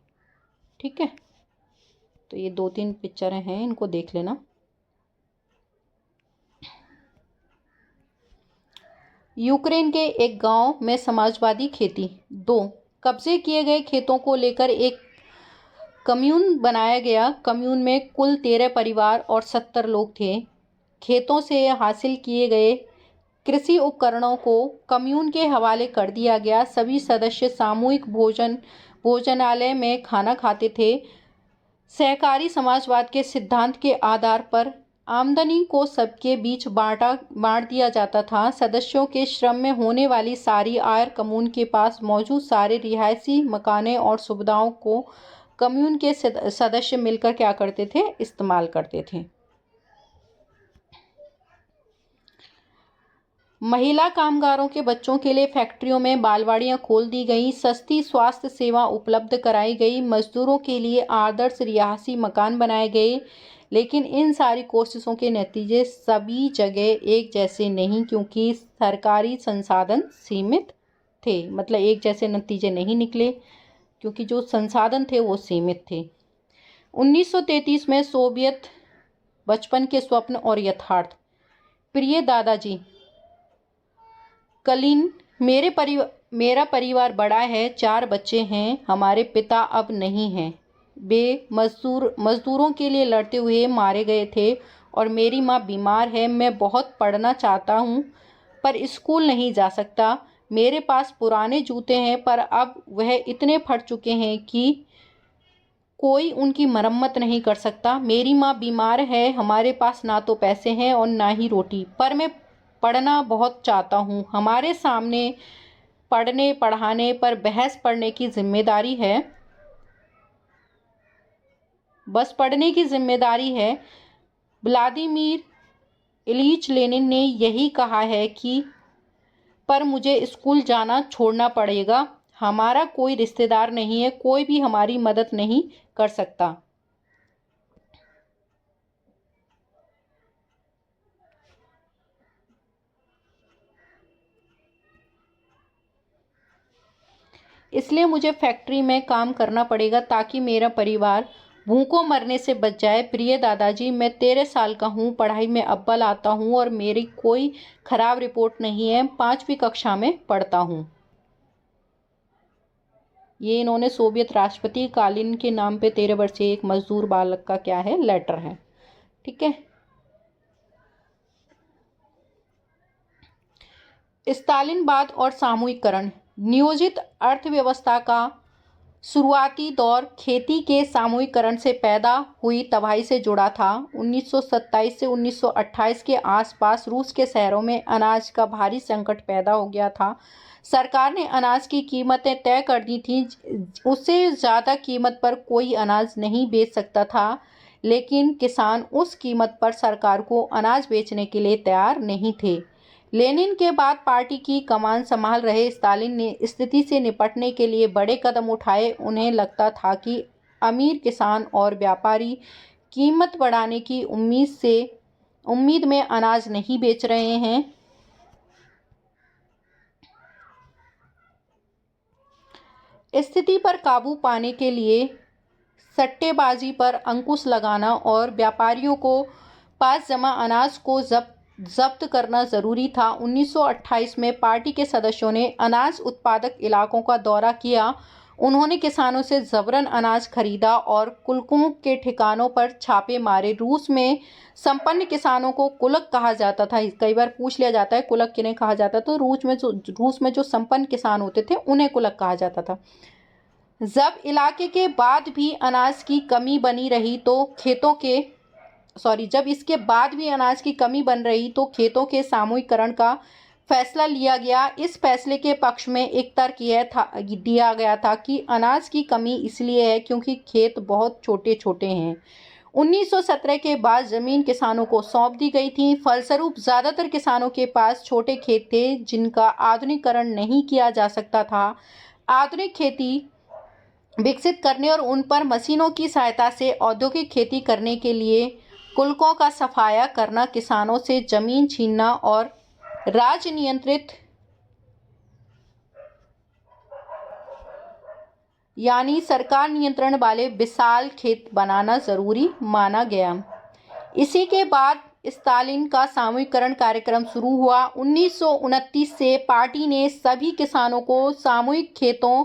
ठीक है। तो ये 2-3 पिक्चरें हैं, इनको देख लेना। यूक्रेन के एक गांव में समाजवादी खेती। 2 कब्जे किए गए खेतों को लेकर एक कम्यून बनाया गया। कम्यून में कुल 13 परिवार और 70 लोग थे। खेतों से हासिल किए गए कृषि उपकरणों को कम्यून के हवाले कर दिया गया। सभी सदस्य सामूहिक भोजनालय में खाना खाते थे। सहकारी समाजवाद के सिद्धांत के आधार पर आमदनी को सबके बीच बांट दिया जाता था। सदस्यों के श्रम में होने वाली सारी आय कम्यून के पास मौजूद सारे रिहायशी मकाने और सुविधाओं को कम्यून के सदस्य मिलकर क्या करते थे, इस्तेमाल करते थे। महिला कामगारों के बच्चों के लिए फैक्ट्रियों में बालवाड़ियां खोल दी गई। सस्ती स्वास्थ्य सेवा उपलब्ध कराई गई। मजदूरों के लिए आदर्श रिहायशी मकान बनाए गए। लेकिन इन सारी कोशिशों के नतीजे सभी जगह एक जैसे नहीं, क्योंकि सरकारी संसाधन सीमित थे। मतलब एक जैसे नतीजे नहीं निकले क्योंकि जो संसाधन थे वो सीमित थे। 1933 में सोवियत बचपन के स्वप्न और यथार्थ। प्रिय दादाजी, कलिन, मेरा परिवार बड़ा है, 4 बच्चे हैं। हमारे पिता अब नहीं हैं। वे मजदूरों के लिए लड़ते हुए मारे गए थे और मेरी माँ बीमार है। मैं बहुत पढ़ना चाहता हूँ पर स्कूल नहीं जा सकता। मेरे पास पुराने जूते हैं पर अब वह इतने फट चुके हैं कि कोई उनकी मरम्मत नहीं कर सकता। मेरी माँ बीमार है। हमारे पास ना तो पैसे हैं और ना ही रोटी, पर मैं पढ़ना बहुत चाहता हूँ। हमारे सामने पढ़ने पढ़ाने पर बहस पढ़ने की जिम्मेदारी है। बस पढ़ने की जिम्मेदारी है। व्लादिमीर इलीच लेनिन ने यही कहा है कि पर मुझे स्कूल जाना छोड़ना पड़ेगा। हमारा कोई रिश्तेदार नहीं है, कोई भी हमारी मदद नहीं कर सकता। इसलिए मुझे फैक्ट्री में काम करना पड़ेगा ताकि मेरा परिवार भूखों मरने से बच जाए। प्रिय दादाजी, मैं 13 साल का हूँ, पढ़ाई में अव्वल आता हूँ और मेरी कोई खराब रिपोर्ट नहीं है। 5वीं कक्षा में पढ़ता हूँ। ये इन्होंने सोवियत राष्ट्रपति कालिन के नाम पे 13 वर्षीय एक मजदूर बालक का क्या है, लेटर है, ठीक है। स्टालिनवाद और सामूहिकरण। नियोजित अर्थव्यवस्था का शुरुआती दौर खेती के सामूहिकरण से पैदा हुई तबाही से जुड़ा था। 1927 से 1928 के आसपास रूस के शहरों में अनाज का भारी संकट पैदा हो गया था। सरकार ने अनाज की कीमतें तय कर दी थी। उससे ज़्यादा कीमत पर कोई अनाज नहीं बेच सकता था, लेकिन किसान उस कीमत पर सरकार को अनाज बेचने के लिए तैयार नहीं थे। लेनिन के बाद पार्टी की कमान संभाल रहे स्टालिन ने स्थिति से निपटने के लिए बड़े कदम उठाए। उन्हें लगता था कि अमीर किसान और व्यापारी कीमत बढ़ाने की उम्मीद में अनाज नहीं बेच रहे हैं। स्थिति पर काबू पाने के लिए सट्टेबाजी पर अंकुश लगाना और व्यापारियों को पास जमा अनाज को जब्त करना जरूरी था। 1928 में पार्टी के सदस्यों ने अनाज उत्पादक इलाकों का दौरा किया। उन्होंने किसानों से जबरन अनाज खरीदा और कुलकों के ठिकानों पर छापे मारे। रूस में संपन्न किसानों को कुलक कहा जाता था। कई बार पूछ लिया जाता है कुलक किन्हें कहा जाता, तो रूस में जो संपन्न किसान होते थे उन्हें कुलक कहा जाता था। जब इलाके के बाद भी अनाज की कमी बनी रही तो जब इसके बाद भी अनाज की कमी बन रही तो खेतों के सामूहिकरण का फैसला लिया गया। इस फैसले के पक्ष में एक तर्क दिया गया था कि अनाज की कमी इसलिए है क्योंकि खेत बहुत छोटे छोटे हैं। 1917 के बाद जमीन किसानों को सौंप दी गई थी। फलस्वरूप ज्यादातर किसानों के पास छोटे खेत थे जिनका आधुनिकीकरण नहीं किया जा सकता था। आधुनिक खेती विकसित करने और उन पर मशीनों की सहायता से औद्योगिक खेती करने के लिए कुलकों का सफाया करना, किसानों से जमीन छीनना और राज्य नियंत्रित यानी सरकार नियंत्रण वाले विशाल खेत बनाना जरूरी माना गया। इसी के बाद स्टालिन का सामूहिकरण कार्यक्रम शुरू हुआ। 1929 से पार्टी ने सभी किसानों को सामूहिक खेतों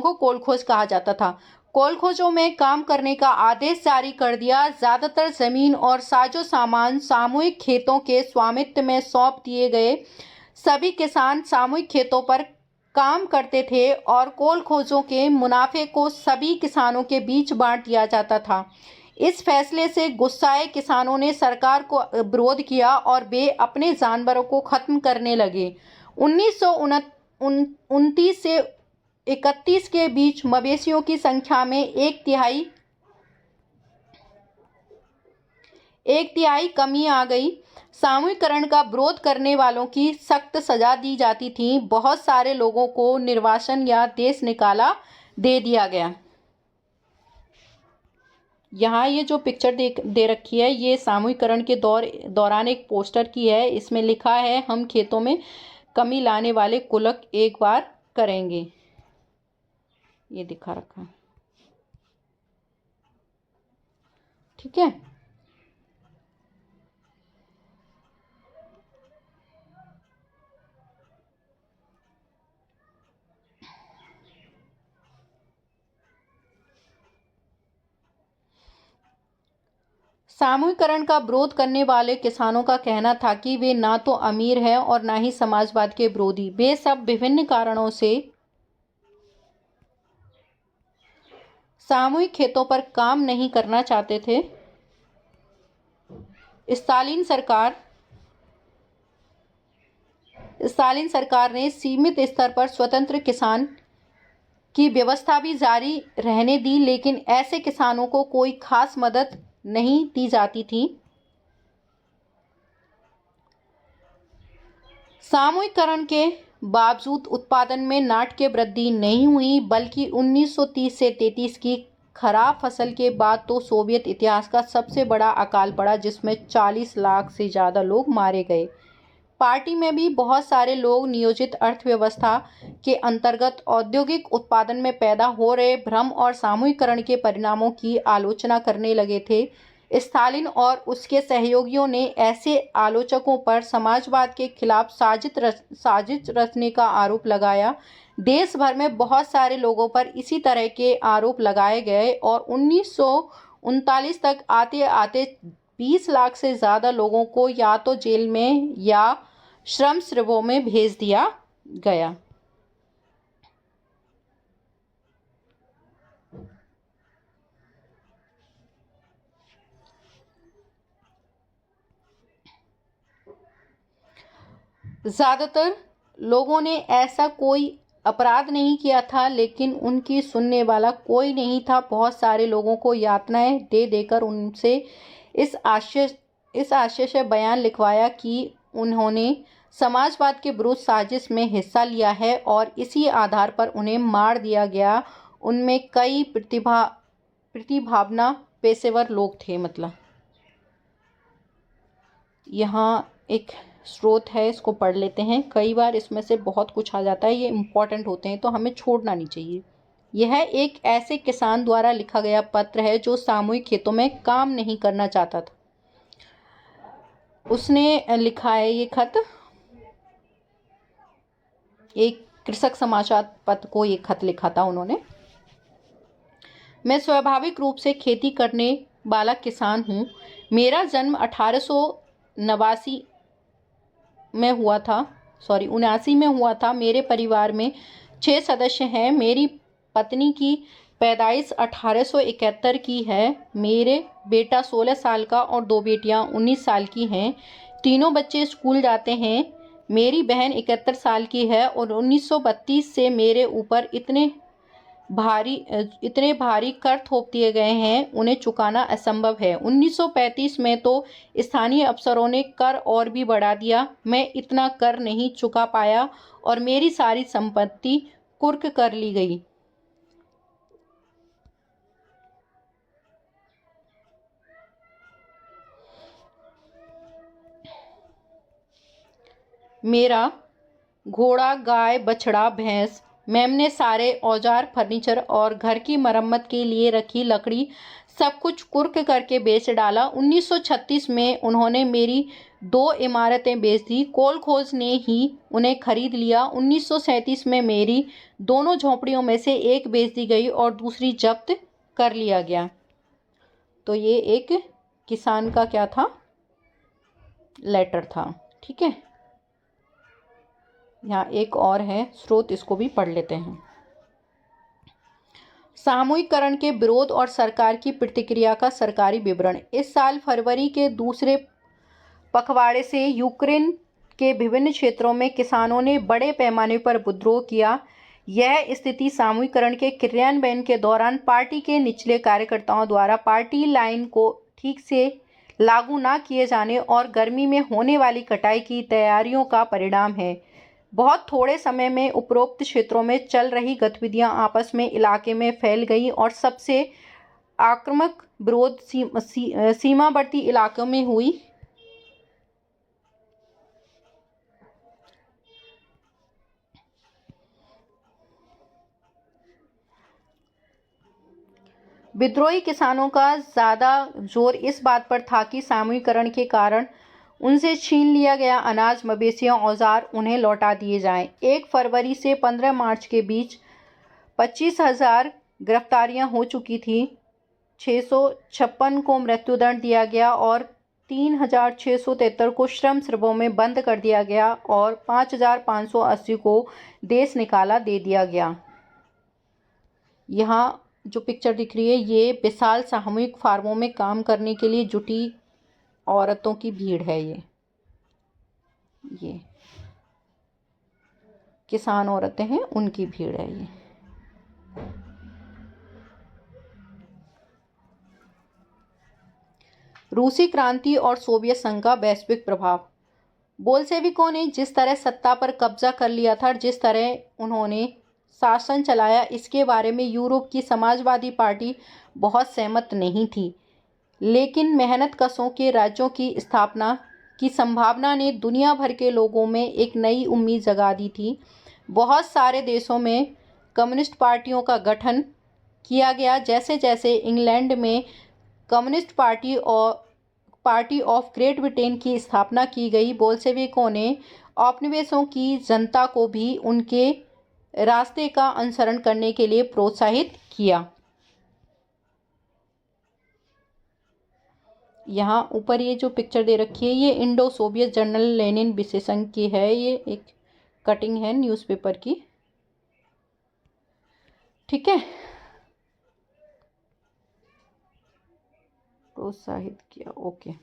को कोलखोज कहा जाता था। कोलखोजों में काम करने का आदेश जारी कर दिया। ज्यादातर जमीन और साजो सामान सामूहिक खेतों के स्वामित्व में सौंप दिए गए। सभी किसान सामूहिक खेतों पर काम करते थे और कोलखोजों के मुनाफे को सभी किसानों के बीच बांट दिया जाता था। इस फैसले से गुस्साए किसानों ने सरकार को विरोध किया और वे अपने जानवरों को खत्म करने लगे। 1929 से 31 के बीच मवेशियों की संख्या में एक तिहाई कमी आ गई। सामूहिकरण का विरोध करने वालों की सख्त सजा दी जाती थी। बहुत सारे लोगों को निर्वासन या देश निकाला दे दिया गया। यहाँ ये जो पिक्चर दे रखी है ये सामूहिकरण के दौरान एक पोस्टर की है। इसमें लिखा है हम खेतों में कमी लाने वाले कुलक एक बार करेंगे। ये दिखा रखा है, ठीक है। सामूहिकरण का विरोध करने वाले किसानों का कहना था कि वे ना तो अमीर हैं और ना ही समाजवाद के विरोधी। वे सब विभिन्न कारणों से सामूहिक खेतों पर काम नहीं करना चाहते थे। स्टालिन सरकार ने सीमित स्तर पर स्वतंत्र किसान की व्यवस्था भी जारी रहने दी, लेकिन ऐसे किसानों को कोई खास मदद नहीं दी जाती थी। सामूहिकरण के बावजूद उत्पादन में नाटकीय वृद्धि नहीं हुई, बल्कि 1930 से 33 की खराब फसल के बाद तो सोवियत इतिहास का सबसे बड़ा अकाल पड़ा, जिसमें 40 लाख से ज़्यादा लोग मारे गए। पार्टी में भी बहुत सारे लोग नियोजित अर्थव्यवस्था के अंतर्गत औद्योगिक उत्पादन में पैदा हो रहे भ्रम और सामूहिकरण के परिणामों की आलोचना करने लगे थे। स्टालिन और उसके सहयोगियों ने ऐसे आलोचकों पर समाजवाद के खिलाफ साजिश रचने का आरोप लगाया। देश भर में बहुत सारे लोगों पर इसी तरह के आरोप लगाए गए और 1939 तक आते आते 20 लाख से ज़्यादा लोगों को या तो जेल में या श्रम शिविरों में भेज दिया गया। ज़्यादातर लोगों ने ऐसा कोई अपराध नहीं किया था, लेकिन उनकी सुनने वाला कोई नहीं था। बहुत सारे लोगों को यातनाएं दे देकर उनसे इस आशय से बयान लिखवाया कि उन्होंने समाजवाद के विरुद्ध साजिश में हिस्सा लिया है और इसी आधार पर उन्हें मार दिया गया। उनमें कई प्रतिभावान पेशेवर लोग थे। मतलब यहाँ एक स्रोत है, इसको पढ़ लेते हैं। कई बार इसमें से बहुत कुछ आ जाता है, ये इम्पॉर्टेंट होते हैं तो हमें छोड़ना नहीं चाहिए। यह एक ऐसे किसान द्वारा लिखा गया पत्र है जो सामूहिक खेतों में काम नहीं करना चाहता था। उसने लिखा है ये खत एक कृषक समाचार पत्र को, ये खत लिखा था उन्होंने। मैं स्वाभाविक रूप से खेती करने वाला किसान हूँ। मेरा जन्म 1889 में हुआ था, 79 में हुआ था। मेरे परिवार में 6 सदस्य हैं। मेरी पत्नी की पैदाइश 1871 की है। मेरे बेटा 16 साल का और 2 बेटियां 19 साल की हैं। तीनों बच्चे स्कूल जाते हैं। मेरी बहन 71 साल की है और 1932 से मेरे ऊपर इतने भारी कर थोप दिए गए हैं, उन्हें चुकाना असंभव है। 1935 में तो स्थानीय अफसरों ने कर और भी बढ़ा दिया। मैं इतना कर नहीं चुका पाया और मेरी सारी संपत्ति कुर्क कर ली गई। मेरा घोड़ा, गाय, बछड़ा, भैंस, मेमने, सारे औजार, फर्नीचर और घर की मरम्मत के लिए रखी लकड़ी सब कुछ कुर्क करके बेच डाला। 1936 में उन्होंने मेरी 2 इमारतें बेच दी। कोलखोज ने ही उन्हें खरीद लिया। 1937 में मेरी दोनों झोंपड़ियों में से एक बेच दी गई और दूसरी जब्त कर लिया गया। तो ये एक किसान का क्या था, लेटर था। ठीक है, यहाँ एक और है स्रोत, इसको भी पढ़ लेते हैं। सामूहिकरण के विरोध और सरकार की प्रतिक्रिया का सरकारी विवरण। इस साल फरवरी के दूसरे पखवाड़े से यूक्रेन के विभिन्न क्षेत्रों में किसानों ने बड़े पैमाने पर विद्रोह किया। यह स्थिति सामूहिकरण के क्रियान्वयन के दौरान पार्टी के निचले कार्यकर्ताओं द्वारा पार्टी लाइन को ठीक से लागू न किए जाने और गर्मी में होने वाली कटाई की तैयारियों का परिणाम है। बहुत थोड़े समय में उपरोक्त क्षेत्रों में चल रही गतिविधियां आपस में इलाके में फैल गई और सबसे आक्रामक विरोध सीमावर्ती इलाकों में हुई। विद्रोही किसानों का ज़्यादा जोर इस बात पर था कि सामूहिकरण के कारण उनसे छीन लिया गया अनाज, मवेशियां, औजार उन्हें लौटा दिए जाएं। 1 फरवरी से 15 मार्च के बीच 25,000 गिरफ्तारियां हो चुकी थी। 656 को मृत्युदंड दिया गया और 3,673 को श्रम शिविरों में बंद कर दिया गया और 5,580 को देश निकाला दे दिया गया। यहाँ जो पिक्चर दिख रही है ये विशाल सामूहिक फार्मों में काम करने के लिए जुटी औरतों की भीड़ है। ये किसान औरतें हैं, उनकी भीड़ है ये। रूसी क्रांति और सोवियत संघ का वैश्विक प्रभाव। बोल्शेविकों ने जिस तरह सत्ता पर कब्जा कर लिया था, जिस तरह उन्होंने शासन चलाया, इसके बारे में यूरोप की समाजवादी पार्टी बहुत सहमत नहीं थी। लेकिन मेहनतकशों के राज्यों की स्थापना की संभावना ने दुनिया भर के लोगों में एक नई उम्मीद जगा दी थी। बहुत सारे देशों में कम्युनिस्ट पार्टियों का गठन किया गया। जैसे जैसे इंग्लैंड में communist party of great Britain की स्थापना की गई, बोल्शेविकों ने औपनिवेशों की जनता को भी उनके रास्ते का अनुसरण करने के लिए प्रोत्साहित किया। यहाँ ऊपर ये जो पिक्चर दे रखी है ये इंडो सोवियत जर्नल लेनिन विशेषज्ञ की है। ये एक कटिंग है न्यूज़पेपर की। ठीक है, प्रोत्साहित किया। ओके।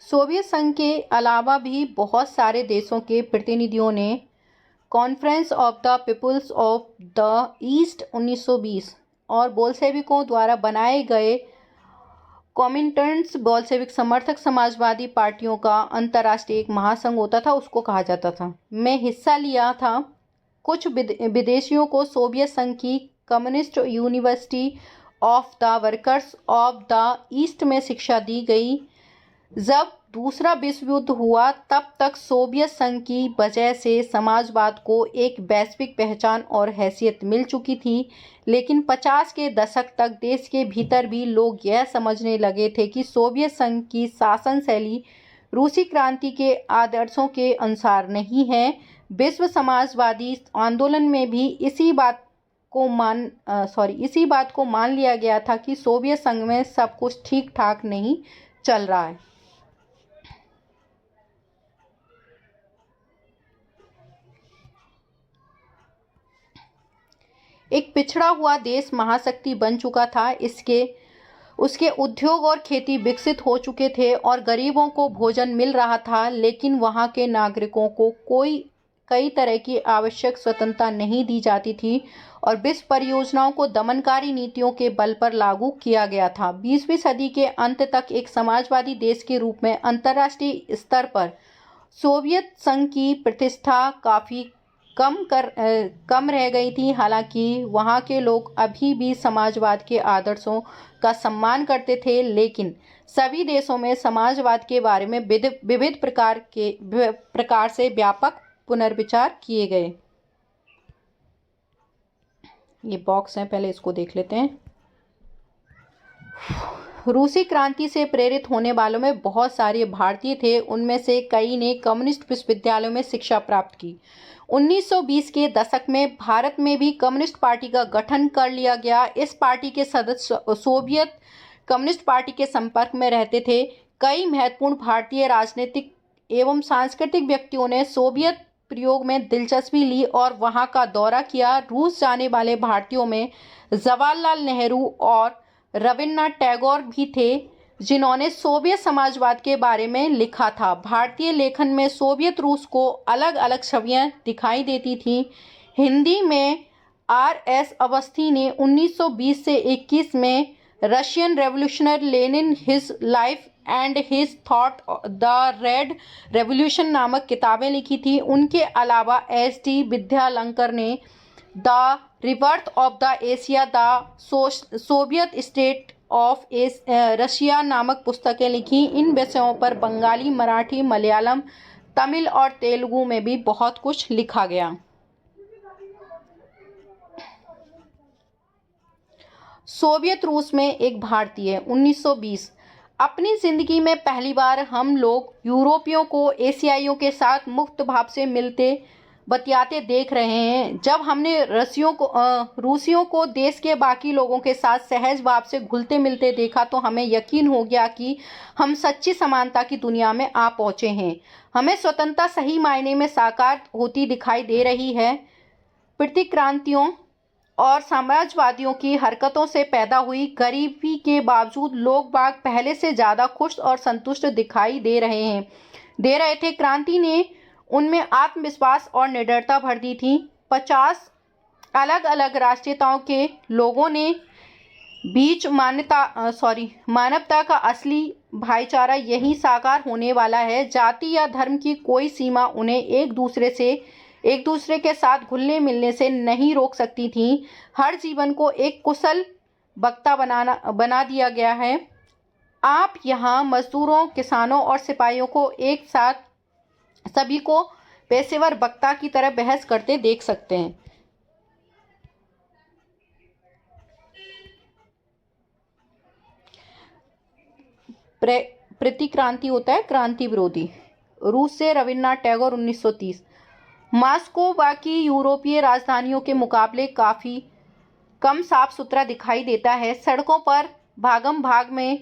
सोवियत संघ के अलावा भी बहुत सारे देशों के प्रतिनिधियों ने conference of the peoples of the east 1920 और बोल्शेविकों द्वारा बनाए गए कॉमिंटर्न्स, बोल्शेविक समर्थक समाजवादी पार्टियों का अंतर्राष्ट्रीय एक महासंघ होता था, उसको कहा जाता था, में हिस्सा लिया था। कुछ विदेशियों को सोवियत संघ की communist university of the workers of the east में शिक्षा दी गई। जब दूसरा विश्व युद्ध हुआ तब तक सोवियत संघ की वजह से समाजवाद को एक वैश्विक पहचान और हैसियत मिल चुकी थी, लेकिन 50 के दशक तक देश के भीतर भी लोग यह समझने लगे थे कि सोवियत संघ की शासन शैली रूसी क्रांति के आदर्शों के अनुसार नहीं है। विश्व समाजवादी आंदोलन में भी इसी बात को मान लिया गया था कि सोवियत संघ में सब कुछ ठीक ठाक नहीं चल रहा है। एक पिछड़ा हुआ देश महाशक्ति बन चुका था। उसके उद्योग और खेती विकसित हो चुके थे और गरीबों को भोजन मिल रहा था, लेकिन वहाँ के नागरिकों को कई तरह की आवश्यक स्वतंत्रता नहीं दी जाती थी और विश्व परियोजनाओं को दमनकारी नीतियों के बल पर लागू किया गया था। 20वीं सदी के अंत तक एक समाजवादी देश के रूप में अंतर्राष्ट्रीय स्तर पर सोवियत संघ की प्रतिष्ठा काफ़ी कम रह गई थी। हालांकि वहाँ के लोग अभी भी समाजवाद के आदर्शों का सम्मान करते थे, लेकिन सभी देशों में समाजवाद के बारे में विविध प्रकार से व्यापक पुनर्विचार किए गए। ये बॉक्स है, पहले इसको देख लेते हैं। रूसी क्रांति से प्रेरित होने वालों में बहुत सारे भारतीय थे। उनमें से कई ने कम्युनिस्ट विश्वविद्यालयों में शिक्षा प्राप्त की। 1920 के दशक में भारत में भी कम्युनिस्ट पार्टी का गठन कर लिया गया। इस पार्टी के सदस्य सोवियत कम्युनिस्ट पार्टी के संपर्क में रहते थे। कई महत्वपूर्ण भारतीय राजनीतिक एवं सांस्कृतिक व्यक्तियों ने सोवियत प्रयोग में दिलचस्पी ली और वहां का दौरा किया। रूस जाने वाले भारतीयों में जवाहरलाल नेहरू और रविन्द्रनाथ टैगोर भी थे, जिन्होंने सोवियत समाजवाद के बारे में लिखा था। भारतीय लेखन में सोवियत रूस को अलग अलग छवियां दिखाई देती थीं। हिंदी में R.S. अवस्थी ने 1920 से 21 में Russian revolutionary Lenin his life and his thought the red revolution नामक किताबें लिखी थी। उनके अलावा S.D. विद्यालंकर ने the rebirth of the Asia the Soviet state of Russia नामक पुस्तकें लिखी। इन विषयों पर बंगाली, मराठी, मलयालम, तमिल और तेलुगु में भी बहुत कुछ लिखा गया। सोवियत रूस में एक भारतीय। 1920 अपनी जिंदगी में पहली बार हम लोग यूरोपियों को एशियाइयों के साथ मुक्त भाव से मिलते बतियाते देख रहे हैं। जब हमने रूसियों को देश के बाकी लोगों के साथ सहज भाव से घुलते मिलते देखा तो हमें यकीन हो गया कि हम सच्ची समानता की दुनिया में आ पहुंचे हैं। हमें स्वतंत्रता सही मायने में साकार होती दिखाई दे रही है। प्रतिक्रांतियों और साम्राज्यवादियों की हरकतों से पैदा हुई गरीबी के बावजूद लोग बाग पहले से ज़्यादा खुश और संतुष्ट दिखाई दे रहे थे। क्रांति ने उनमें आत्मविश्वास और निडरता भर दी थी। 50 अलग अलग राष्ट्रीयताओं के लोगों ने बीच मानवता का असली भाईचारा यही साकार होने वाला है। जाति या धर्म की कोई सीमा उन्हें एक दूसरे के साथ घुलने मिलने से नहीं रोक सकती थी। हर जीवन को एक कुशल वक्ता बना दिया गया है। आप यहाँ मजदूरों, किसानों और सिपाहियों को एक साथ सभी को पेशेवर वक्ता की तरह बहस करते देख सकते हैं। प्रतिक्रांति होता है क्रांति विरोधी। रूस से रविन्द्रनाथ टैगोर 1930। मॉस्को बाकी यूरोपीय राजधानियों के मुकाबले काफ़ी कम साफ सुथरा दिखाई देता है। सड़कों पर भागम भाग में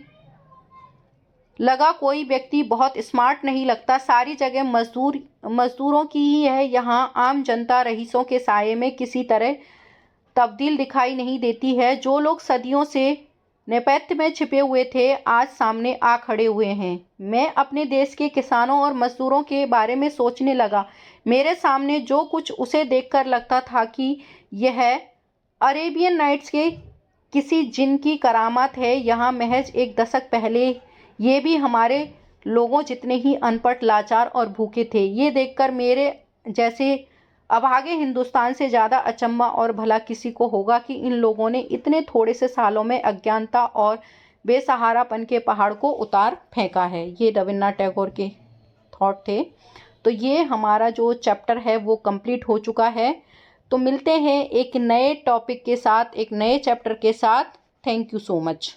लगा कोई व्यक्ति बहुत स्मार्ट नहीं लगता। सारी जगह मजदूरों की ही है। यहाँ आम जनता रईसों के साये में किसी तरह तब्दील दिखाई नहीं देती है। जो लोग सदियों से नेपथ्य में छिपे हुए थे आज सामने आ खड़े हुए हैं। मैं अपने देश के किसानों और मजदूरों के बारे में सोचने लगा। मेरे सामने जो कुछ उसे देखकर लगता था कि यह अरेबियन नाइट्स के किसी जिन की करामात है। यहाँ महज एक दशक पहले ये भी हमारे लोगों जितने ही अनपढ़, लाचार और भूखे थे। ये देखकर मेरे जैसे अभागे हिंदुस्तान से ज़्यादा अचंभा और भला किसी को होगा कि इन लोगों ने इतने थोड़े से सालों में अज्ञानता और बेसहारापन के पहाड़ को उतार फेंका है। ये रविन्द्रनाथ टैगोर के थॉट थे। तो ये हमारा जो चैप्टर है वो कंप्लीट हो चुका है। तो मिलते हैं एक नए टॉपिक के साथ, एक नए चैप्टर के साथ। Thank you so much.